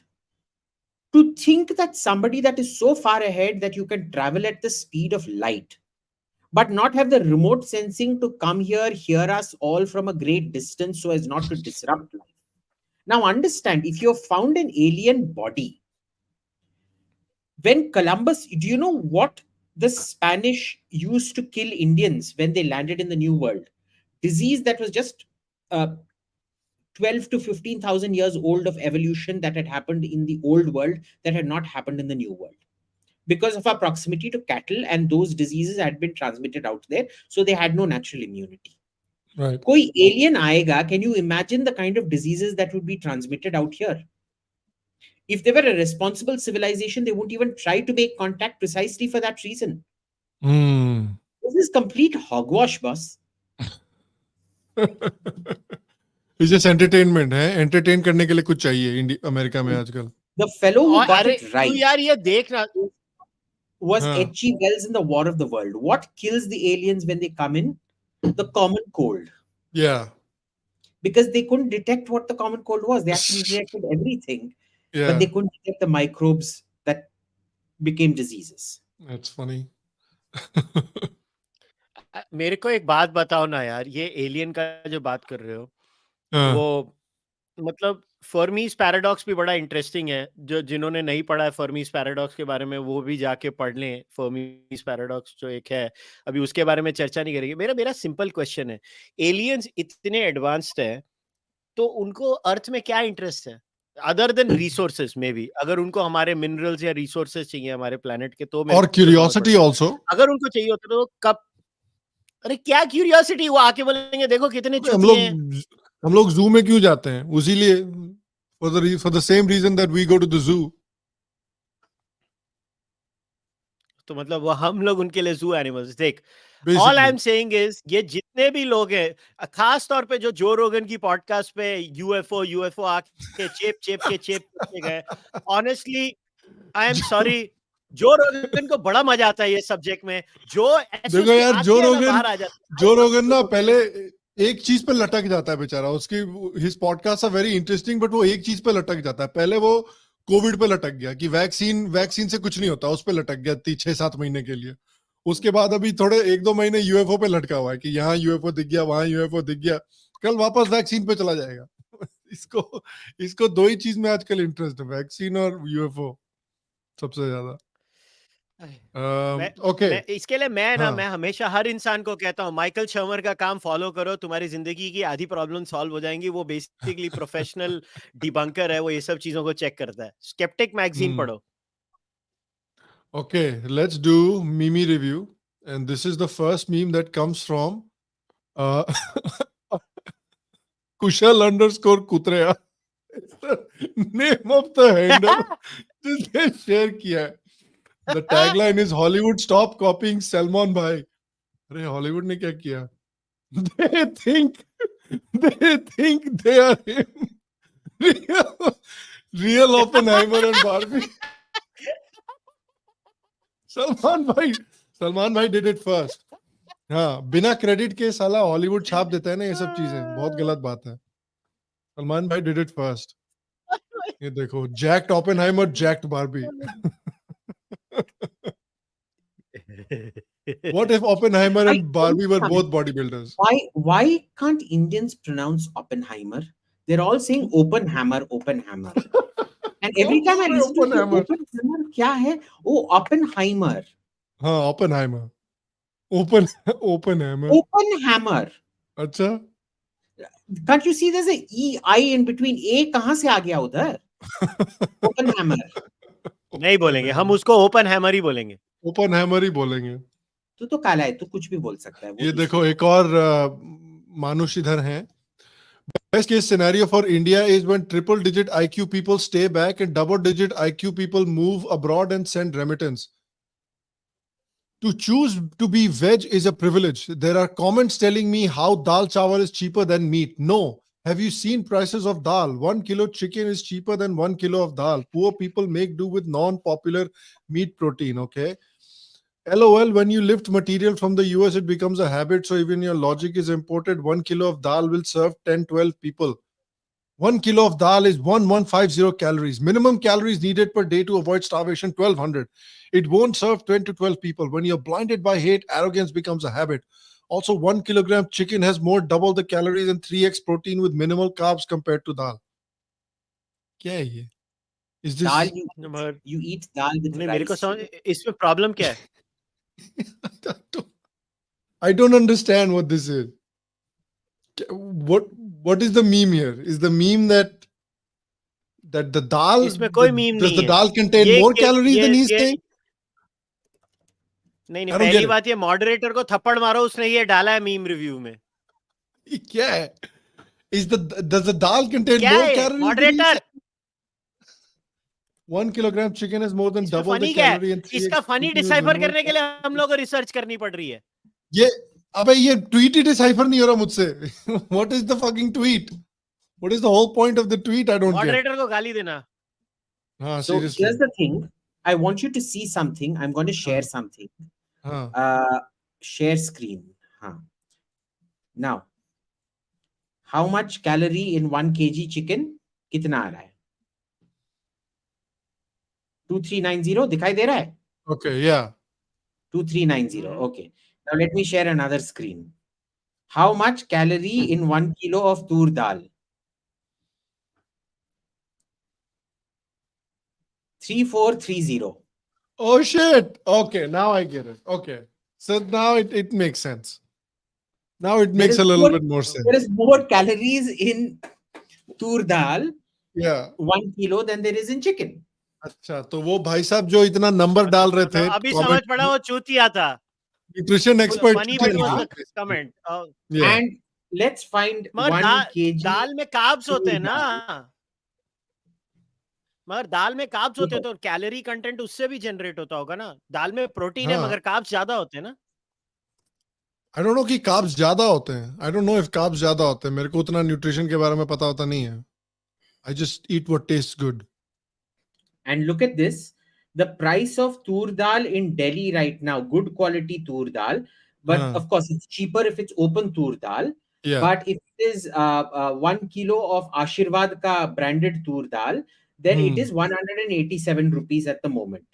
to think that somebody that is so far ahead that you can travel at the speed of light, but not have the remote sensing to come here, hear us all from a great distance so as not to disrupt life. Now, understand, if you have found an alien body, when Columbus, do you know what the Spanish used to kill Indians when they landed in the New World? Disease that was just 12 to 15,000 years old of evolution that had happened in the old world that had not happened in the new world. Because of our proximity to cattle, and those diseases had been transmitted out there, so they had no natural immunity. Right. Koi alien aayega, can you imagine the kind of diseases that would be transmitted out here? If they were a responsible civilization, they wouldn't even try to make contact precisely for that reason. This is complete hogwash, boss. It's just entertainment है. Entertain करने के लिए कुछ चाहिए America में आजकल. The fellow who got it right यार ये देखना was H.G. Wells in The War of the World. What kills the aliens when they come in? The common cold. Yeah. Because they couldn't detect what the common cold was. They actually detected everything, Yeah. but they couldn't detect the microbes that became diseases. That's funny. मेरे को एक बात बताओ ना यार, ये alien का जो बात कर रहे हो, वो मतलब फर्मीज पैराडॉक्स भी बड़ा इंटरेस्टिंग है. जो जिन्होंने नहीं पढ़ा है फर्मीज पैराडॉक्स के बारे में, वो भी जाके पढ़ लें. फर्मीज पैराडॉक्स जो एक है, अभी उसके बारे में चर्चा नहीं करेंगे. मेरा सिंपल क्वेश्चन है, एलियंस इतने एडवांस्ड है तो उनको अर्थ में क्या इंटरेस्ट है other than resources? May be अगर उनको हमारे मिनरल्स या रिसोर्सेज चाहिए हमारे प्लेनेट के, तो मेरे और को समझ क्यूरियोसिटी पड़ता है. ऑल्सो. अगर उनको चाहिए होता तो कब? अरे क्या क्यूरियोसिटी, वो आके बोलेंगे देखो कितने हम चूतिए लोग हैं. हम लोग जू में क्यों जाते हैं? उसी लिए, for the same reason that we go to the zoo. तो मतलब वो हम लोग उनके लिए जू एनिमल्स. देख, all I basically am saying is, ये जितने भी लोग हैं, खास तौर पे जो जो रोगन की पॉडकास्ट पे यूएफओ आके चेप के गए, ऑनेस्टली आई एम सॉरी, जो रोगन को बड़ा मजा आता है ये सब्जेक्ट में. जो ऐसे देखो उसकी यार, आंखें ना बाहर आ जाती है. जो रोगन ना पहले एक चीज पे लटक जाता है बेचारा. उसकी his podcast are very interesting, but वो एक चीज पे लटक जाता है. पहले वो कोविड पे लटक गया कि वैक्सीन से कुछ नहीं होता, उस पे लटक गया 6-7 महीने के लिए. उसके बाद अभी थोड़े 1-2 महीने यूएफओ पे लटका हुआ है कि यहाँ यूएफओ दिख गया, वहां यूएफओ दिख गया. कल वापस वैक्सीन पे चला जाएगा. इसको दो ही चीज में आजकल इंटरेस्ट है, वैक्सीन और यूएफओ सबसे ज्यादा. ओके. मैं इसके लिए मैं हाँ. हमेशा हर इंसान को कहता हूँ, माइकल शर्मर का काम फॉलो करो, तुम्हारी जिंदगी की आधी प्रॉब्लम सॉल्व हो जाएंगी. वो बेसिकली प्रोफेशनल डिबंकर है, वो ये सब चीजों को चेक करता है. स्केप्टिक मैगजीन पढ़ो. Okay, let's do meme review. And this is the first meme that comes from uh, Kushal _ Kutreya. It's the name of the handle जिसने share किया है. The tagline is Hollywood stop copying Salman Bhai. अरे Hollywood ने क्या किया? They think they are him. Real Oppenheimer and Barbie. Salman भाई did it first. हाँ, बिना क्रेडिट के साला हॉलीवुड छाप देता है ना ये सब चीजें, बहुत गलत बात है. सलमान भाई डिड इट फर्स्ट. ये देखो, jacked Oppenheimer, jacked Barbie. What if Oppenheimer I and Barbie were don't both bodybuilders? Why can't Indians pronounce Oppenheimer? They're all saying Oppenhammer. And every time I listen to Oppenheimer. Oppenhammer, क्या है? Oh, Oppenheimer. हाँ, Oppenheimer. Oppenheimer. Oppenhammer. अच्छा. Can't you see there's a E-I in between? A कहाँ से आ गया उधर? Oppenhammer. नहीं बोलेंगे हम उसको, ओपन हैमर ही बोलेंगे. Oppenheimer ही बोलेंगे. तू तो काला है, तू कुछ भी बोल सकता है. ये देखो एक और मानुष इधर हैं. Best case scenario for India is when triple digit IQ people stay back and double digit IQ people move abroad and send remittance. To choose to be veg is a privilege. There are comments telling me how dal chawal is cheaper than meat. No. Have you seen prices of dal? 1 kilo chicken is cheaper than 1 kilo of dal. Poor people make do with non-popular meat protein, okay? LOL, when you lift material from the US, it becomes a habit. So even your logic is imported. 1 kilo of dal will serve 10-12 people. 1 kilo of dal is 1150 calories. Minimum calories needed per day to avoid starvation, 1200. It won't serve 10 to 12 people. When you're blinded by hate, arrogance becomes a habit. Also, 1 kilogram chicken has double the calories and 3x protein with minimal carbs compared to dal. क्या है ये? Is this... Dal, you eat dal with rice. मेरे को समझ, इसमें problem क्या है? I don't understand what this is. What is the meme here? Is the meme that the dal, इसमें कोई मीम does नहीं the है. dal contain more calories than he's saying? नहीं, पहली बात ये मॉडरेटर को थप्पड़ मारो, उसने ये डाला है मीम रिव्यू में. क्या है? Does the dal contain क्या more है calories? Moderator? 1 kilogram chicken is more than double the funny क्या calorie है? and 3x इसका फनी डिसाइफर करने के लिए हम लोग को रिसर्च करनी पड़ रही है. ये ट्वीट ही डिसाइफर नहीं हो रहा मुझसे. What is the fucking tweet? What is the whole point of the tweet? I don't get. Moderator को गाली देना. हाँ, So seriously. here's the thing. I want you to see something. I'm going to share something. Share screen. Now, how much calorie in 1 kg chicken? कितना आ रहा है? 2390 दिखाई दे रहा है? Okay, yeah. 2390. Okay. Now let me share another screen. How much calorie in 1 kilo of tur dal? 3430. Oh shit. Okay, now I get it. Okay. So now it makes sense. Now it makes is a little more- bit more sense. There is more calories in tur dal, Yeah. 1 kilo, than there is in chicken. अच्छा तो वो भाई साहब जो इतना number डाल रहे थे अभी समझ पड़ा वो चूतिया था. Nutrition expert Funny but was the comment. And let's find मगर 1 kg. दाल में कार्ब्स होते हैं tur ना. dal. मगर दाल में कार्ब्स होते हैं तो कैलोरी कंटेंट उससे भी जनरेट होता होगा ना. दाल में प्रोटीन है मगर कार्ब्स ज्यादा होते हैं ना. आई डोंट नो कि कार्ब्स ज्यादा होते हैं. I don't know if carbs ज्यादा होते हैं. मेरे को उतना न्यूट्रिशन के बारे में पता होता नहीं है. I just eat what tests good. And look at this. The price of tur dal in Delhi right now, good quality tur dal, but of course it's cheaper if it's open tur dal. Yeah. But if it is 1 kilo of Ashirwad ka branded tur dal, then it is 187 rupees at the moment.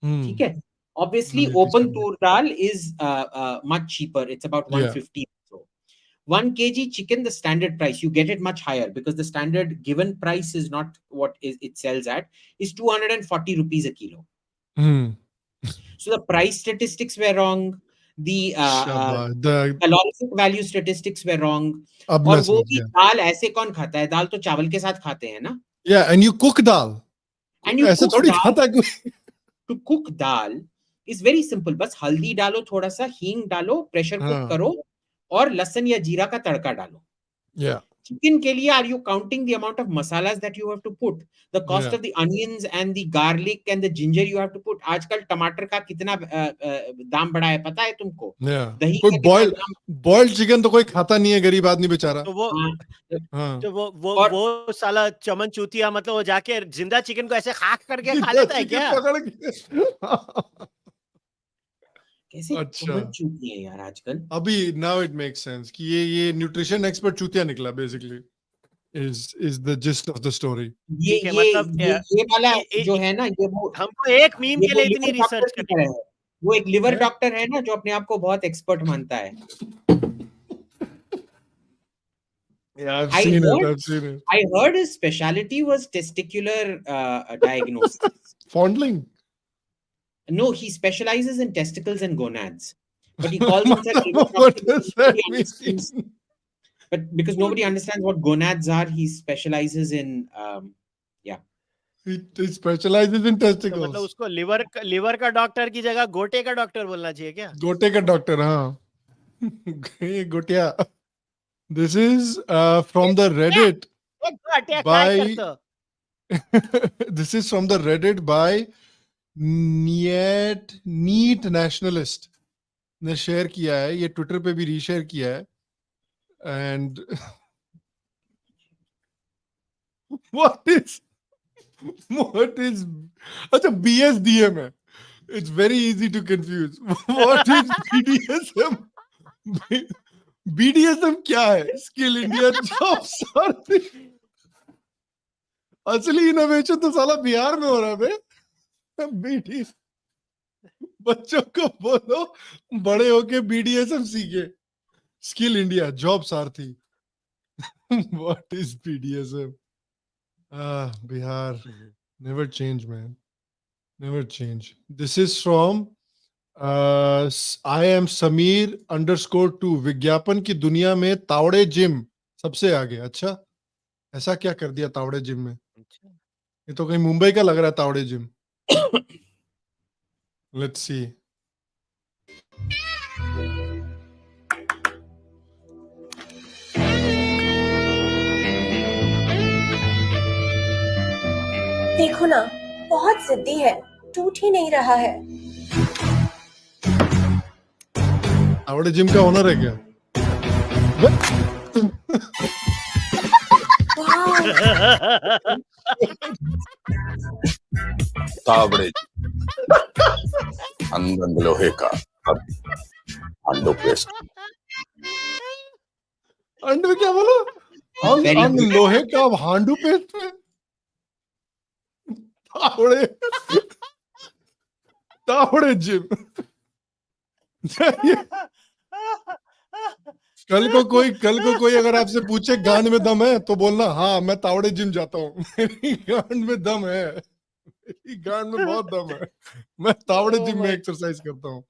ठीक है? Obviously, open tur dal is much cheaper. It's about 150. So 1 kg chicken, the standard price, you get it much higher because the standard given price is not what it sells at, is 240 rupees a kilo. So the price statistics were wrong. The calorific value statistics were wrong. और वो भी दाल ऐसे कौन खाता है? दाल तो चावल के साथ खाते हैं ना? Yeah, and you cook dal. And you ऐसे cook थोड़ी dal. खाता कोई. To cook dal is very simple. बस हल्दी डालो, थोड़ा सा हींग डालो, प्रेशर कुक करो और लहसुन या जीरा का तड़का डालो. Yeah. Chicken के लिए, are you counting the amount of masalas that you have to put, the cost of the onions and the garlic and the ginger you have to put? आजकल टमाटर का कितना दाम बढ़ा है पता है तुमको? दही कोई boiled chicken तो कोई खाता नहीं है, गरीब आदमी बेचारा. तो वो साला चमन चूतिया मतलब वो जाके जिंदा चिकन को ऐसे खाक करके खा लेता है क्या? कैसे चमन चूती है यार आजकल. अभी now it makes sense कि ये न्यूट्रिशन एक्सपर्ट चूतिया निकला basically is the gist of the story. ये वाला जो है ना, ये वो हमको एक मीम के लिए इतनी रिसर्च करनी है. वो एक लिवर डॉक्टर है ना जो अपने आप को बहुत एक्सपर्ट मानता है. Yeah, I've seen it. I heard his specialty was testicular diagnosis. Fondling? No, he specializes in testicles and gonads. But he calls himself what does that mean? But because nobody understands what gonads are, he specializes in He specializes in testicles. तो मतलब उसको liver का doctor की जगह गोटे का doctor बोलना चाहिए क्या? गोटे का डॉक्टर, हाँ. ये गोटिया. This is from the Reddit by this is from the Reddit by Neat Nationalist ने शेयर किया है. ये ट्विटर पे भी रीशेयर किया है. And what is अच्छा BSDM है. It's very easy to confuse. What is BDSM? BDSM क्या है? स्किल इंडिया जॉब सारथी. असली इनोवेशन तो साला बिहार में हो रहा है बे. BDSM बच्चों को बोलो बड़े होके BDSM सीखे. Skill India job Sarathi. What is BDSM? Bihar never change, man. Never change. This is from I am Samir _2. विज्ञापन की दुनिया में तावड़े जिम सबसे आगे. अच्छा, ऐसा क्या कर दिया तावड़े जिम में? ये तो कहीं मुंबई का लग रहा है तावड़े जिम. Let's see. देखो ना, बहुत जिद्दी है, टूट ही नहीं रहा है. तावड़े जिम का ओनर है क्या? तावड़े अंदर लोहे का अंडो पेस्ट. अंडो क्या बोला? अंग लोहे का हांडू पेस्ट है. तावड़े जिम. कल को कोई अगर आपसे पूछे गांड में दम है तो बोलना हाँ मैं तावड़े जिम जाता हूँ. मेरी गांड में दम है. गांड में बहुत दम है. मैं तावड़े Oh जिम में my- एक्सरसाइज करता हूँ.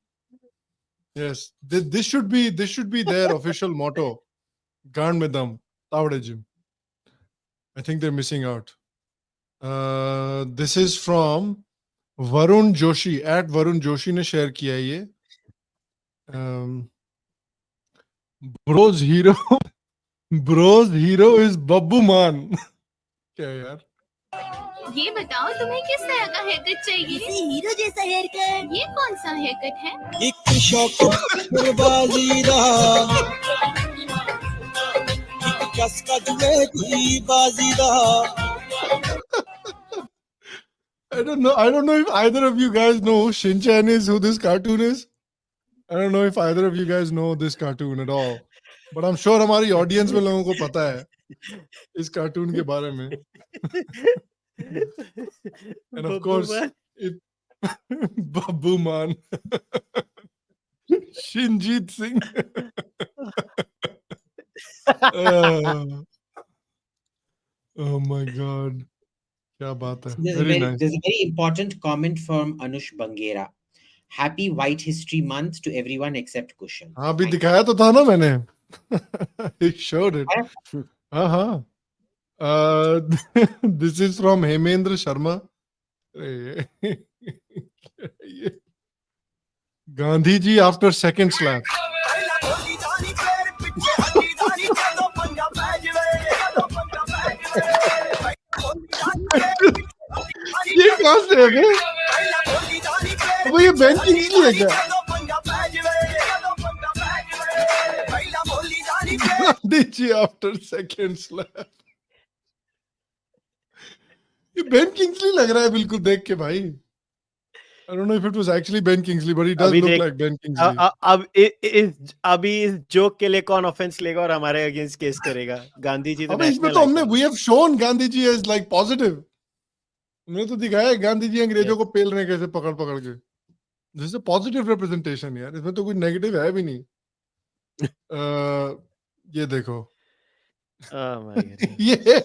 Yes, this should be their official motto. गांड में दम, Tawde gym. I think they're missing out. This is from Varun Joshi. At Varun Joshi ने शेयर किया है ये. Bro's hero is Babbu Man. क्या है यार? ये बताओ तुम्हें किस तरह का हेयर कट चाहिए? हीरो जैसा हेयर कट। ये कौन सा हेयर कट है? एक शौक बर्बादी दा एक कस का जुए की बाजी दा. I don't know if either of you guys know Shin-chan is who this cartoon is. I don't know if either of you guys know this cartoon at all. But I'm sure हमारी audience में लोगों को पता है इस cartoon के बारे में. And of Babbu course, Man. it Babbu Man. Shinjit Singh. Oh my God. क्या बात है. Very nice. There's a very important comment from Anush Bangera. Happy White History Month to everyone except Kushal. हाँ अभी दिखाया तो था ना मैंने. He showed it. हाँ हाँ. This is from Hemendra Sharma. Gandhi ji after second slap. ये कहाँ से है बे? वो ये बेन किंग्सली है क्या? Gandhi ji after second slap. ये बेन किंग्सली लग रहा है बिल्कुल देख के भाई. I don't know if it was actually Ben Kingsley, but he does अभी look देख, like Ben Kingsley. अभी इस जोक के लिए कौन ऑफेंस लेगा और हमारे अगेंस्ट केस करेगा? गांधी जी तो अबे इसमें नेशनल तो हमने we have shown Gandhi ji as like positive. हमने तो दिखाया है गांधी जी अंग्रेजों को पेल रहे हैं कैसे पकड़ पकड़ के. This is a positive representation यार. इसमें तो कोई नेगेटिव है भी नहीं. ये देखो. ये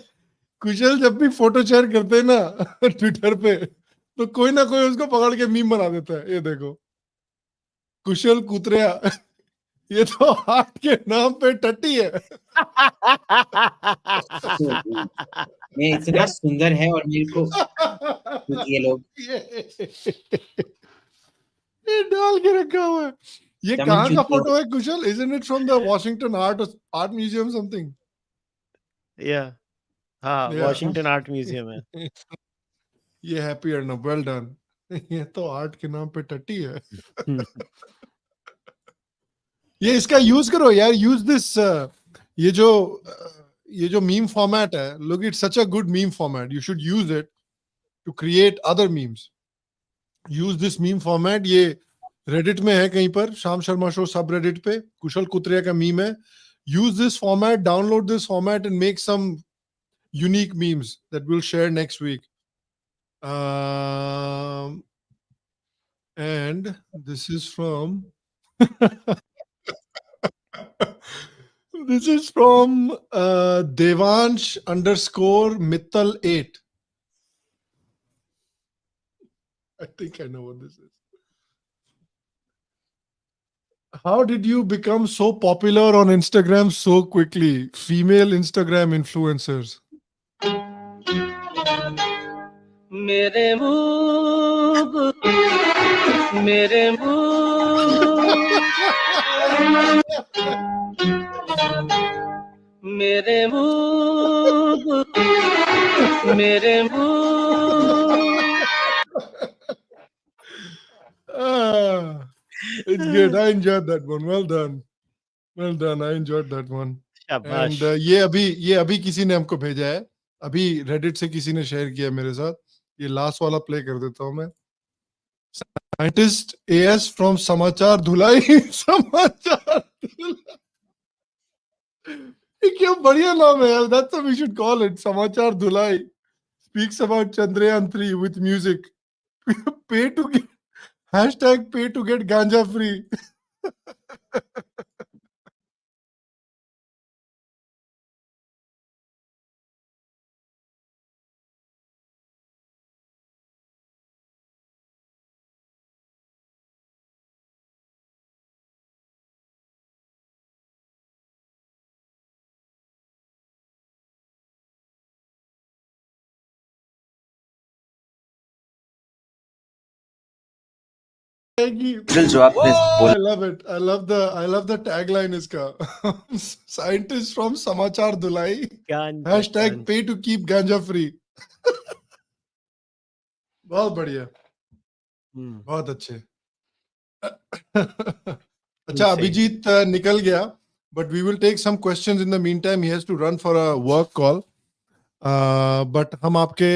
कुशल जब भी फोटो शेयर करते हैं ना ट्विटर पे तो कोई ना कोई उसको पकड़ के मीम बना देता है. ये देखो कुशल कुतरिया. ये तो हार्ट के नाम पे टट्टी है. ये इतना सुंदर है और मेरे को ये लोग ये डाल के रखा हुआ है. ये दमन कहाँ का चूतिया. फोटो है कुशल? Isn't it from the Washington Art Museum something? या हाँ, Yeah. वॉशिंगटन आर्ट म्यूजियम है. ये हैप्पी अर्नब, वेल डन. ये तो आर्ट के नाम पे टट्टी है. ये इसका यूज करो यार. Use this. ये जो मीम फॉर्मेट है. Look, it's such a good meme format. You should use it to create other memes. Use this meme format. ये रेडिट में है कहीं पर. शाम शर्मा शो सब रेडिट पे कुशल कुतरिया का मीम है. Use this format, download this format and make some unique memes that we'll share next week. And this is from this is from Devansh _ Mittal 8. I think I know what this is. How did you become so popular on Instagram so quickly? Female Instagram influencers. मेरे मुंह मेरे मुंह मेरे मुंह मेरे मुंह. It's good. I enjoyed that one. Well done. Well done. I enjoyed that one. शाबाश. And ये अभी किसी ने हमको भेजा है. अभी रेडिट से किसी ने शेयर किया मेरे साथ. ये लास्ट वाला प्ले कर देता हूं मैं. साइंटिस्ट AS फ्रॉम समाचार धुलाई. समाचार धुलाई. ये क्या बढ़िया नाम है यार. That's what we should call it. समाचार धुलाई. Speaks about Chandrayaan 3 with music. Pay to get #pay to get ganja free. जो आपने I love it. I love the tagline iska. Scientists from Samachar Dulai. Ganja. #pay to keep ganja free. बहुत बढ़िया, Hmm. बहुत अच्छे. अच्छा, Insane. Abhijit निकल गया, but we will take some questions in the meantime. He has to run for a work call. But हम आपके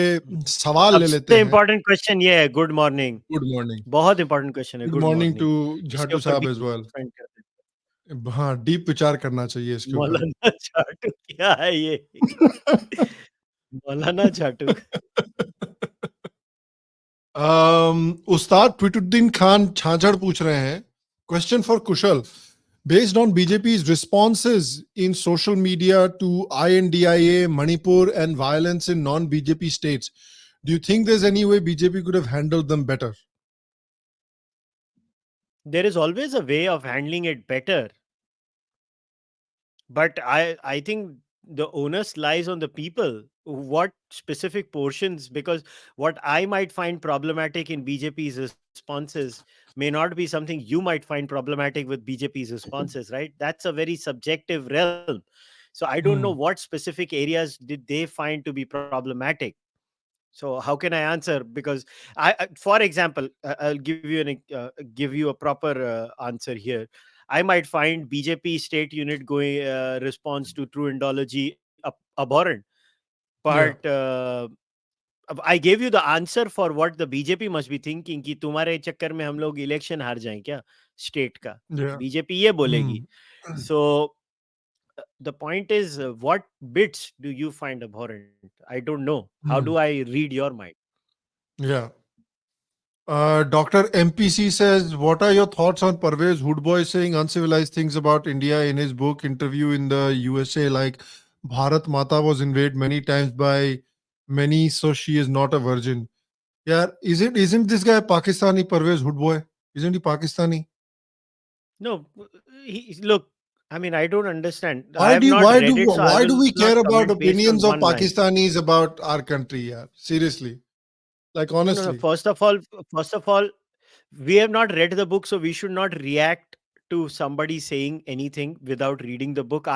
सवाल ले लेते सबसे हैं. इम्पोर्टेंट क्वेश्चन ये है, गुड मॉर्निंग. Good morning. बहुत इम्पोर्टेंट क्वेश्चन है, Good good morning morning. to इसके Jhatu ऊपर साहब भी as well. spend कर देते हाँ, डीप विचार करना चाहिए इसके हैं. ऊपर. मौलाना झाटू क्या है ये? मौलाना झाटू. उस्ताद ट्विटुद्दीन खान छाछड़ पूछ रहे हैं, question for Kusal, based on BJP's responses in social media to INDIA, Manipur and violence in non-BJP states, do you think there's any way BJP could have handled them better? There is always a way of handling it better. But I think the onus lies on the people. What specific portions? Because what I might find problematic in BJP's responses may not be something you might find problematic with BJP's responses, right? That's a very subjective realm. So I don't know what specific areas did they find to be problematic. So how can I answer? Because for example, I'll give you a proper answer here. I might find BJP state unit going response to true Indology abhorrent, but I gave you the answer for what the BJP must be thinking कि तुम्हारे चक्कर में हम लोग election हार जाएं क्या state का. Yeah. BJP ये बोलेगी. So the point is, what bits do you find abhorrent? I don't know. How do I read your mind? Yeah. Dr. MPC says, what are your thoughts on Parvez Hoodboy saying uncivilized things about India in his book interview in the USA, like Bharat Mata was invaded many times by many, so she is not a virgin. Yeah, isn't this guy Pakistani, Parvez Hoodboy? Isn't he Pakistani? No, look, I mean, I don't understand. I Why have do not read it, so I why do will we not care about comment based on opinions of one line. Pakistanis about our country? Yeah, seriously, like No, honestly. first of all, we have not read the book, so we should not react to somebody saying anything without reading the book.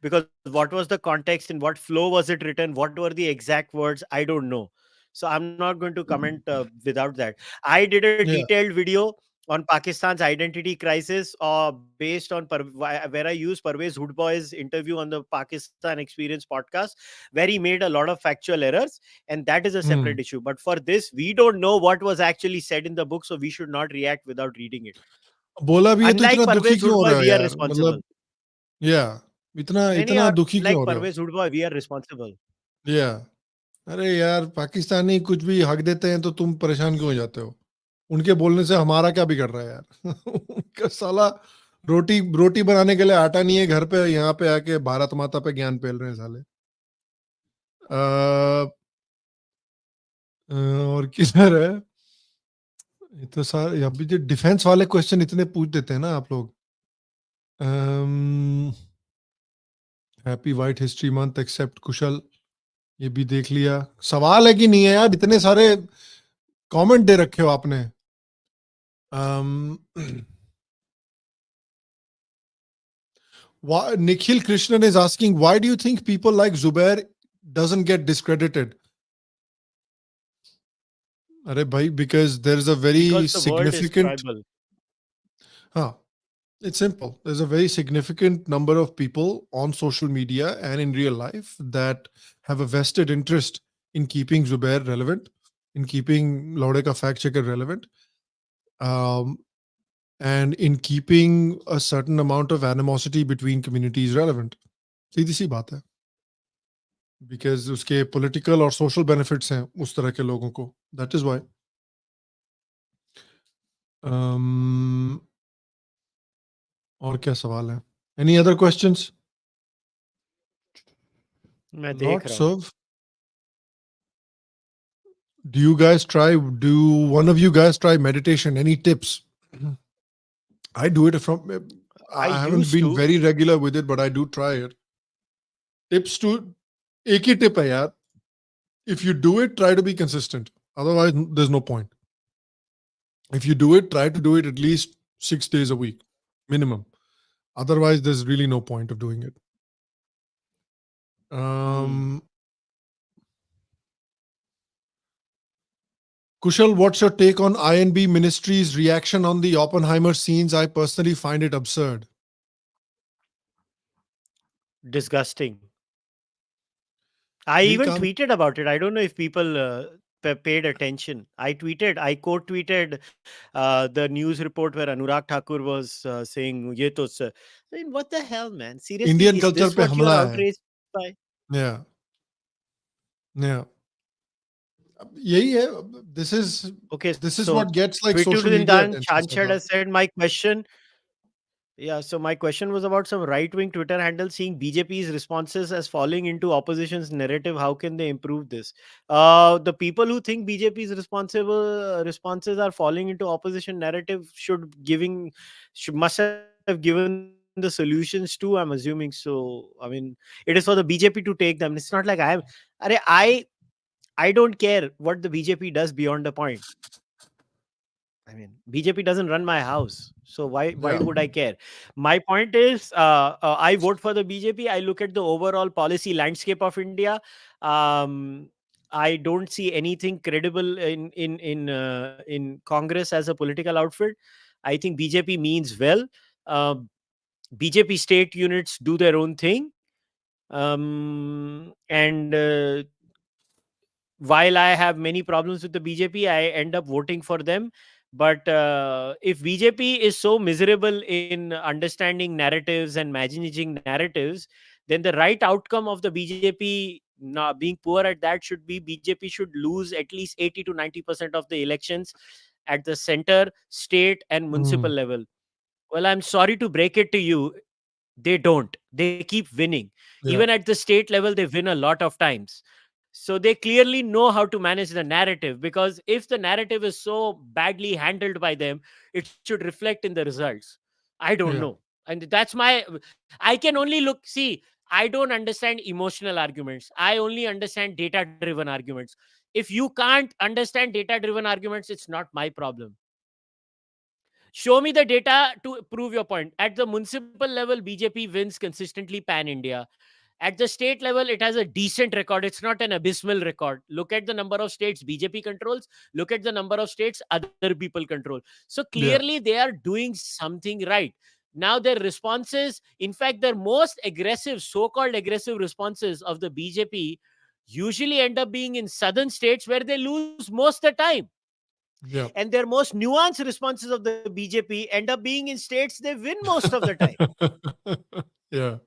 Because what was the context, in what flow was it written, what were the exact words, I don't know. So I'm not going to comment without that. I did a Yeah. detailed video on Pakistan's identity crisis, based on where I used Parvez Hoodboy's interview on the Pakistan Experience podcast, where he made a lot of factual errors, and that is a separate issue. But for this, we don't know what was actually said in the book, so we should not react without reading it. बोला भी है तो Unlike इतना दुखी Parvez क्यों हो Hoodboy, रहा है we are यार, responsible. मतलब या इतना नहीं, इतना दुखी क्यों like हो रहे हो? Parvez Hoodboy, we are responsible. या अरे यार, पाकिस्तानी कुछ भी हक देते हैं तो तुम परेशान क्यों हो जाते हो? उनके बोलने से हमारा क्या बिगड़ रहा है यार? उनका साला रोटी बनाने के लिए आटा नहीं है घर पे, यहाँ पे आके भारत माता पे ज्ञान पेल रहे हैं साले. और किधर है? ये तो सारे अभी जो डिफेंस वाले क्वेश्चन इतने पूछ देते हैं ना आप लोग. Happy white history month except Kushal, ये भी देख लिया. सवाल है कि नहीं है यार? इतने सारे कमेंट दे रखे हो आपने. Nikhil Krishnan is asking, why do you think people like Zubair doesn't get discredited? Arey bhai, because there is a very Because the world is significant. tribal. It's simple. There's a very significant number of people on social media and in real life that have a vested interest in keeping Zubair relevant, in keeping Laude ka fact checker relevant, and in keeping a certain amount of animosity between communities relevant. सीधी सी बात है. Because उसके political और social benefits हैं उस तरह के लोगों को. That is why. और क्या सवाल है? Any other questions? मैं देख Lots रहा हूँ. of. Do one of you guys try meditation? Any tips? I do it I haven't used been to. very regular with it, but I do try it. Tips to, एक ही tip है यार. If you do it, try to be consistent. Otherwise, there's no point. If you do it, try to do it at least 6 days a week, minimum. Otherwise, there's really no point of doing it. Kushal, what's your take on INB Ministry's reaction on the Oppenheimer scenes? I personally find it absurd. Disgusting. I We even can't- tweeted about it. I don't know if people paid attention. I quote tweeted the news report where Anurag Thakur was saying, "Ye to I mean, what the hell, man? Seriously, Indian is culture this pe what you're hamla hai. outraged by?" Yeah. Yeah. यही है. Okay, This is so what gets like social media Twitudindan attention. Chanchad Sardar. has said, my question. Yeah, so my question was about some right-wing Twitter handle seeing BJP's responses as falling into opposition's narrative. How can they improve this? The people who think BJP's responses are falling into opposition narrative must have given the solutions too. I'm assuming so. I mean, it is for the BJP to take them. It's not like I don't care what the BJP does beyond the point. I mean, BJP doesn't run my house, so why Yeah. would I care? My point is, I vote for the BJP. I look at the overall policy landscape of India. I don't see anything credible in Congress as a political outfit. I think BJP means well. BJP state units do their own thing, and while I have many problems with the BJP, I end up voting for them. But if BJP is so miserable in understanding narratives and managing narratives, then the right outcome of the BJP being poor at that should be BJP should lose at least 80 to 90% of the elections at the center, state, and municipal level. Well, I'm sorry to break it to you. They don't. They keep winning. Yeah. Even at the state level, they win a lot of times. So they clearly know how to manage the narrative, because if the narrative is so badly handled by them, it should reflect in the results. I don't Yeah. know. And that's I can only see, I don't understand emotional arguments. I only understand data driven arguments. If you can't understand data driven arguments, it's not my problem. Show me the data to prove your point. At the municipal level, BJP wins consistently pan India. At the state level, it has a decent record. It's not an abysmal record. Look at the number of states BJP controls. Look at the number of states other people control. So clearly, they are doing something right. Now, their responses, in fact, their most aggressive, so-called aggressive responses of the BJP usually end up being in southern states where they lose most of the time. Yeah. And their most nuanced responses of the BJP end up being in states they win most of the time. Yeah.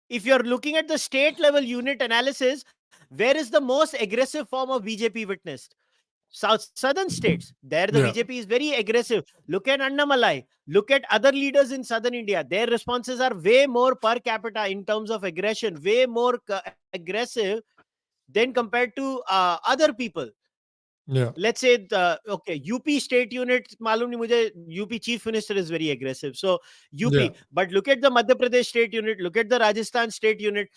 If you're looking at the state level unit analysis, where is the most aggressive form of BJP witnessed? Southern states. There the Yeah. BJP is very aggressive. Look at Annamalai. Look at other leaders in southern India. Their responses are way more per capita in terms of aggression, way more aggressive than compared to other people. Yeah. Let's say okay, UP state unit, malum nahi mujhe, UP chief minister is very aggressive. So UP, Yeah. but look at the Madhya Pradesh state unit, look at the Rajasthan state unit,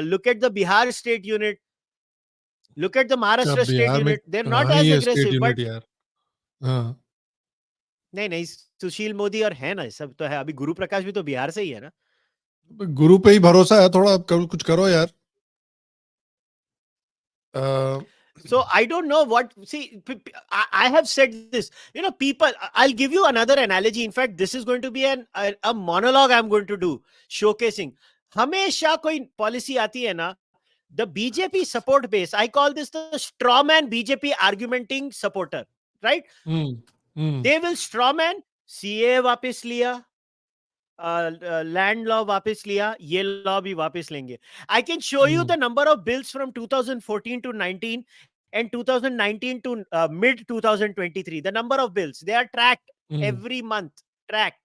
look at the Bihar state unit, look at the Maharashtra state Bihar में unit. They're not कहाँ as ही है state aggressive, but unit यार. हाँ. नहीं सुशील मोदी और है ना, सब तो है. अभी गुरु प्रकाश भी तो बिहार से ही है ना. गुरु पे ही भरोसा है थोड़ा. कुछ करो यार. So I don't know what, see, I have said this, people, I'll give you another analogy. In fact, this is going to be a monologue I'm going to do, showcasing. Hamesha koi policy aati hai na, the BJP support base, I call this the strawman BJP argumenting supporter, right? They will strawman, CA वापस लिया, land law वापस लिया, ये law भी वापस लेंगे. I can show you the number of bills from 2014 to 19 and 2019 to mid 2023. The number of bills, they are tracked every month. Tracked.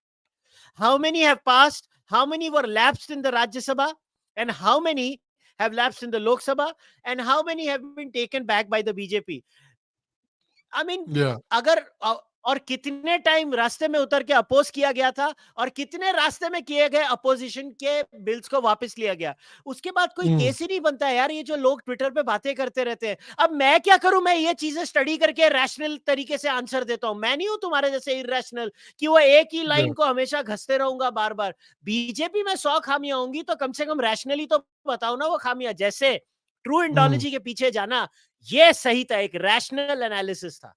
How many have passed? How many were lapsed in the Rajya Sabha? And how many have lapsed in the Lok Sabha? And how many have been taken back by the BJP? I mean, Yeah. agar और कितने time रास्ते में उतर के oppose किया गया था और कितने रास्ते में किए गए अपोजिशन के बिल्स को वापस लिया गया, उसके बाद कोई केस ही नहीं बनता है यार। ये जो लोग ट्विटर पे बातें करते रहते हैं, अब मैं क्या करूं? मैं ये चीजें स्टडी करके रैशनल तरीके से आंसर देता हूं। मैं नहीं हूं तुम्हारे जैसे इरैशनल कि वो एक ही लाइन को हमेशा घसते रहूंगा बार बार। बीजेपी में 100 खामियां होंगी तो कम से कम रैशनली तो बताओ ना वो खामियां। जैसे ट्रू इंडोलॉजी के पीछे जाना, ये सही था, एक रैशनल एनालिसिस था।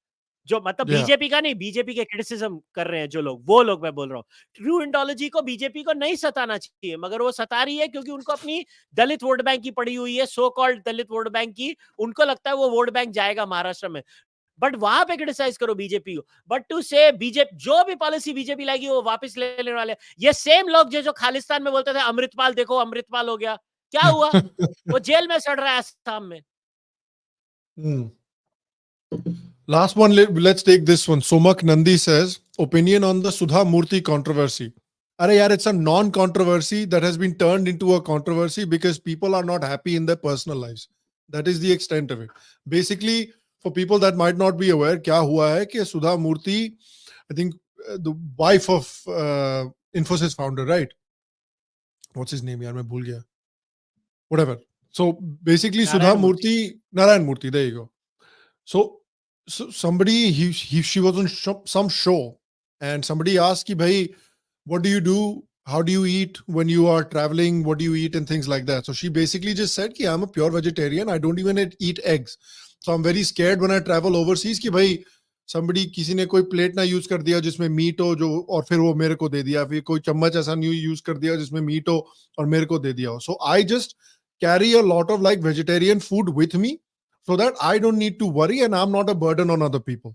जो मतलब बीजेपी का नहीं, बीजेपी के क्रिटिसिज्म कर रहे हैं जो लोग, वो लोग मैं बोल रहा हूँ। ट्रू इंडोलॉजी को बीजेपी को नहीं सताना चाहिए, मगर वो सता रही है क्योंकि उनको अपनी दलित वोट बैंक की पड़ी हुई है, सो कॉल्ड दलित वोट बैंक की। उनको लगता है वो वोट बैंक जाएगा महाराष्ट्र में, बट वहां पे क्रिटिसाइज करो बीजेपी को। बट टू से बीजेपी जो भी पॉलिसी बीजेपी लाएगी वो वापस ले लेने वाले। ये सेम लोग जो खालिस्तान में बोलते थे अमृतपाल देखो अमृतपाल हो गया, क्या हुआ? वो जेल में सड़ रहा है आसाम में। Last one, let's take this one. Somak Nandi says, opinion on the Sudha Murthy controversy. Are yaar, it's a non-controversy that has been turned into a controversy because people are not happy in their personal lives. That is the extent of it. Basically, for people that might not be aware, kya hua hai ki Sudha Murthy, I think the wife of Infosys founder, right? What's his name? Yaar, main bhul gaya. Whatever. So basically, Sudha Murthy, Narayan Murthy, there you go. So somebody, she was on some show and somebody asked, bhai, what do you do? How do you eat when you are traveling? What do you eat and things like that? So she basically just said, I'm a pure vegetarian. I don't even eat eggs. So I'm very scared when I travel overseas कि भाई somebody किसी ने कोई plate ना use कर दिया जिसमें meet हो जो और फिर वो मेरे को दे दिया, फिर कोई चम्मच ऐसा नहीं यूज कर दिया जिसमें मीट हो और मेरे को दे दिया हो. So I just carry a lot of like vegetarian food with me so that I don't need to worry and I'm not a burden on other people.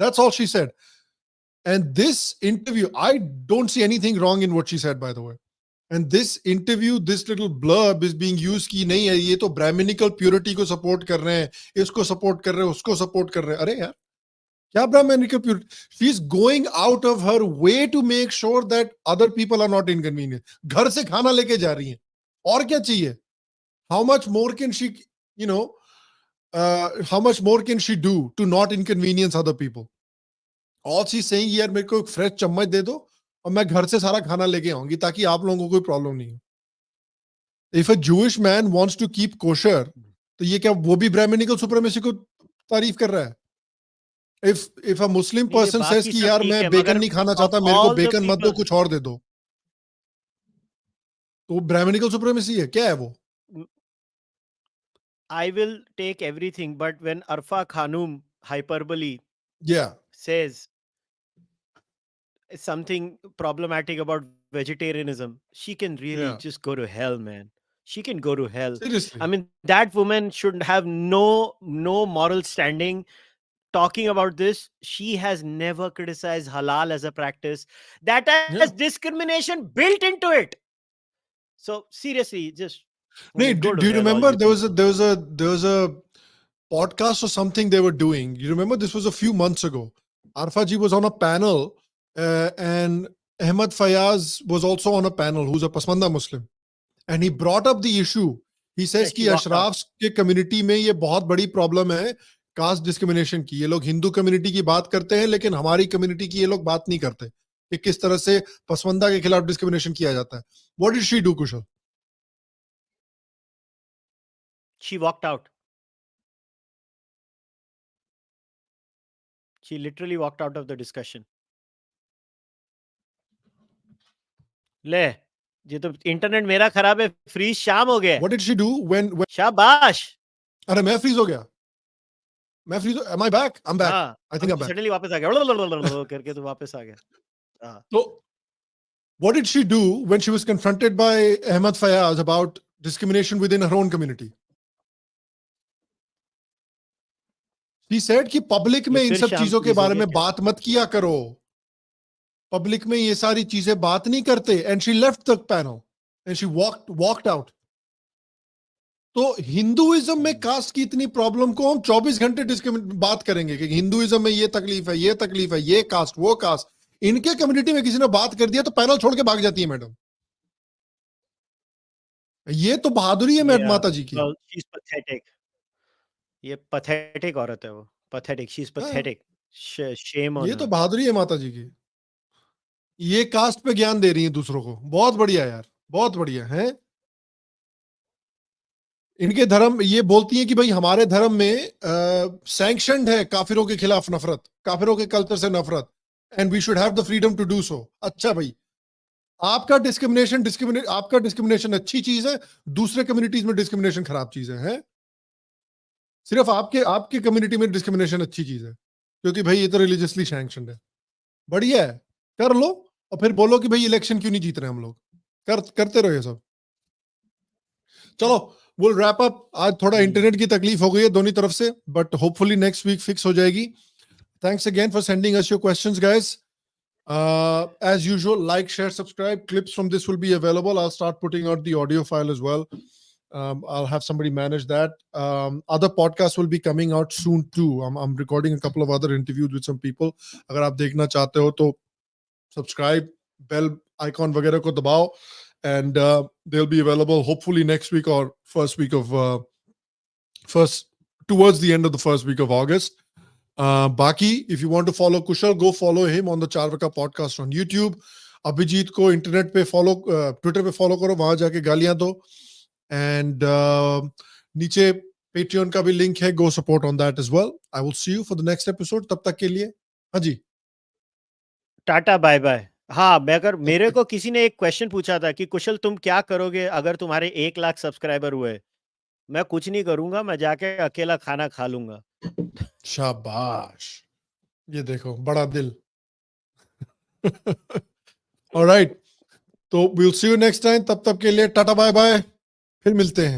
That's all she said. And this interview, I don't see anything wrong in what she said, by the way. And this interview, this little blurb is being used कि नहीं है ये तो brahminical purity को support कर रहे हैं, इसको support कर रहे हैं, उसको support कर रहे हैं. अरे यार, क्या brahminical purity? She's going out of her way to make sure that other people are not inconvenienced. घर से खाना लेके जा रही हैं. और क्या चाहिए? How much more can she, how much more can she do to not inconvenience other people? All she's saying, यार मेरे को एक फ्रेश चम्मच दे दो और मैं घर से सारा खाना लेके आऊंगी ताकि आप लोगों को कोई प्रॉब्लम नहीं हो. If a Jewish man wants to keep kosher, तो ये क्या वो भी ब्राह्मणिकल सुप्रीमेसी को तारीफ कर रहा है? If a Muslim person says कि यार मैं बेकन नहीं खाना चाहता, मेरे को बेकन मत दो, कुछ और दे दो, तो ब्राह्मणिकल सुप्रीमेसी है क्या है वो? I will take everything, but when Arfa Khanum hyperbole says something problematic about vegetarianism, she can really just go to hell, man. She can go to hell. Seriously. I mean, that woman should have no moral standing talking about this. She has never criticized halal as a practice that has discrimination built into it. So seriously, just do you remember there was a podcast or something they were doing? You remember this was a few months ago. Arfa ji was on a panel and Ahmed Fayaz was also on a panel, who's a Pasmanda Muslim, and he brought up the issue. He says कि अशराफ के community में ये बहुत बड़ी problem है caste discrimination की. ये लोग हिंदू कम्युनिटी की बात करते हैं लेकिन हमारी कम्युनिटी की ये लोग बात नहीं करते कि किस तरह से पसमंदा के खिलाफ डिस्क्रिमिनेशन किया जाता है. What did she do, Kushal? She walked out. She literally walked out of the discussion. ले, ये तो इंटरनेट मेरा खराब है, फ्रीज शाम हो गया. What did she do when शाबाश. अरे मैं फ्रीज हो गया. मैं freeze. Am I back? I'm back. I think I'm back. Suddenly वापस आ गया करके तो वापस आ गया. So what did she do when she was confronted by Ahmed Fayaz about discrimination within her own community? She said कि public में इन सब चीजों के बारे में बात मत किया करो. पब्लिक में ये सारी चीजें बात नहीं करते. And she left the panel and she walked out. तो हिंदुइज्म में कास्ट की इतनी प्रॉब्लम को हम 24 घंटे बात करेंगे कि हिंदुइज्म में ये तकलीफ है, ये कास्ट, वो कास्ट. इनके कम्युनिटी में किसी ने बात कर दिया तो पैनल छोड़ के भाग जाती है मैडम. ये तो बहादुरी है माता जी की. ये पैथेटिक औरत है वो. Pathetic. She is pathetic. Shame on ये तो her. बहादुरी है माता जी की। ये कास्ट पे ज्ञान दे रही है दूसरों को, बहुत बढ़िया यार, बहुत बढ़िया है। इनके धर्म ये बोलती है कि भाई हमारे धर्म में सैंक्शनड है काफिरों के खिलाफ नफरत, काफिरों के कल्चर से नफरत, and we should have the freedom to do so. अच्छा भाई, आपका डिस्क्रिमिनेशन अच्छी चीज है, दूसरे कम्युनिटीज में डिस्क्रिमिनेशन खराब चीज है? सिर्फ आपके कम्युनिटी में डिस्क्रिमिनेशन अच्छी चीज है क्योंकि भाई ये तो रिलीजियसली सैंक्शनड है। बढ़िया है, कर लो और फिर बोलो कि भाई इलेक्शन क्यों नहीं जीत रहे हम लोग। करते रहो ये सब। चलो we'll wrap up. आज थोड़ा इंटरनेट की तकलीफ हो गई है दोनों तरफ से, but hopefully next week fix हो जाएगी। Thanks again for sending us your questions, guys. As usual, like, share, subscribe. Clips from this will be available. I'll start putting out the audio file as well. I'll have somebody manage that. Other podcasts will be coming out soon too. I'm recording a couple of other interviews with some people. अगर आप देखना चाहते हो तो subscribe, bell icon वगैरह को दबाओ, and they'll be available hopefully next week or towards the end of the first week of August. Baki, if you want to follow Kushal, go follow him on the Charvaka podcast on YouTube. Abhijit को internet पे follow, Twitter पे follow करो, वहां जाके गालियां दो, and नीचे Patreon का भी लिंक है, go support on that as well. I will see you for the next episode. तब तक के लिए हाँ जी, टाटा बाय बाय। हाँ, मेरे को किसी ने एक क्वेश्चन पूछा था कि कुशल तुम क्या करोगे अगर तुम्हारे 1 लाख सब्सक्राइबर हुए। मैं कुछ नहीं करूंगा, मैं जाके अकेला खाना खा लूंगा। शाबाश, ये देखो बड़ा दिल। ऑलराइट, तो we'll see you next time. तब तक के लिए टाटा बाय बाय, फिर मिलते हैं।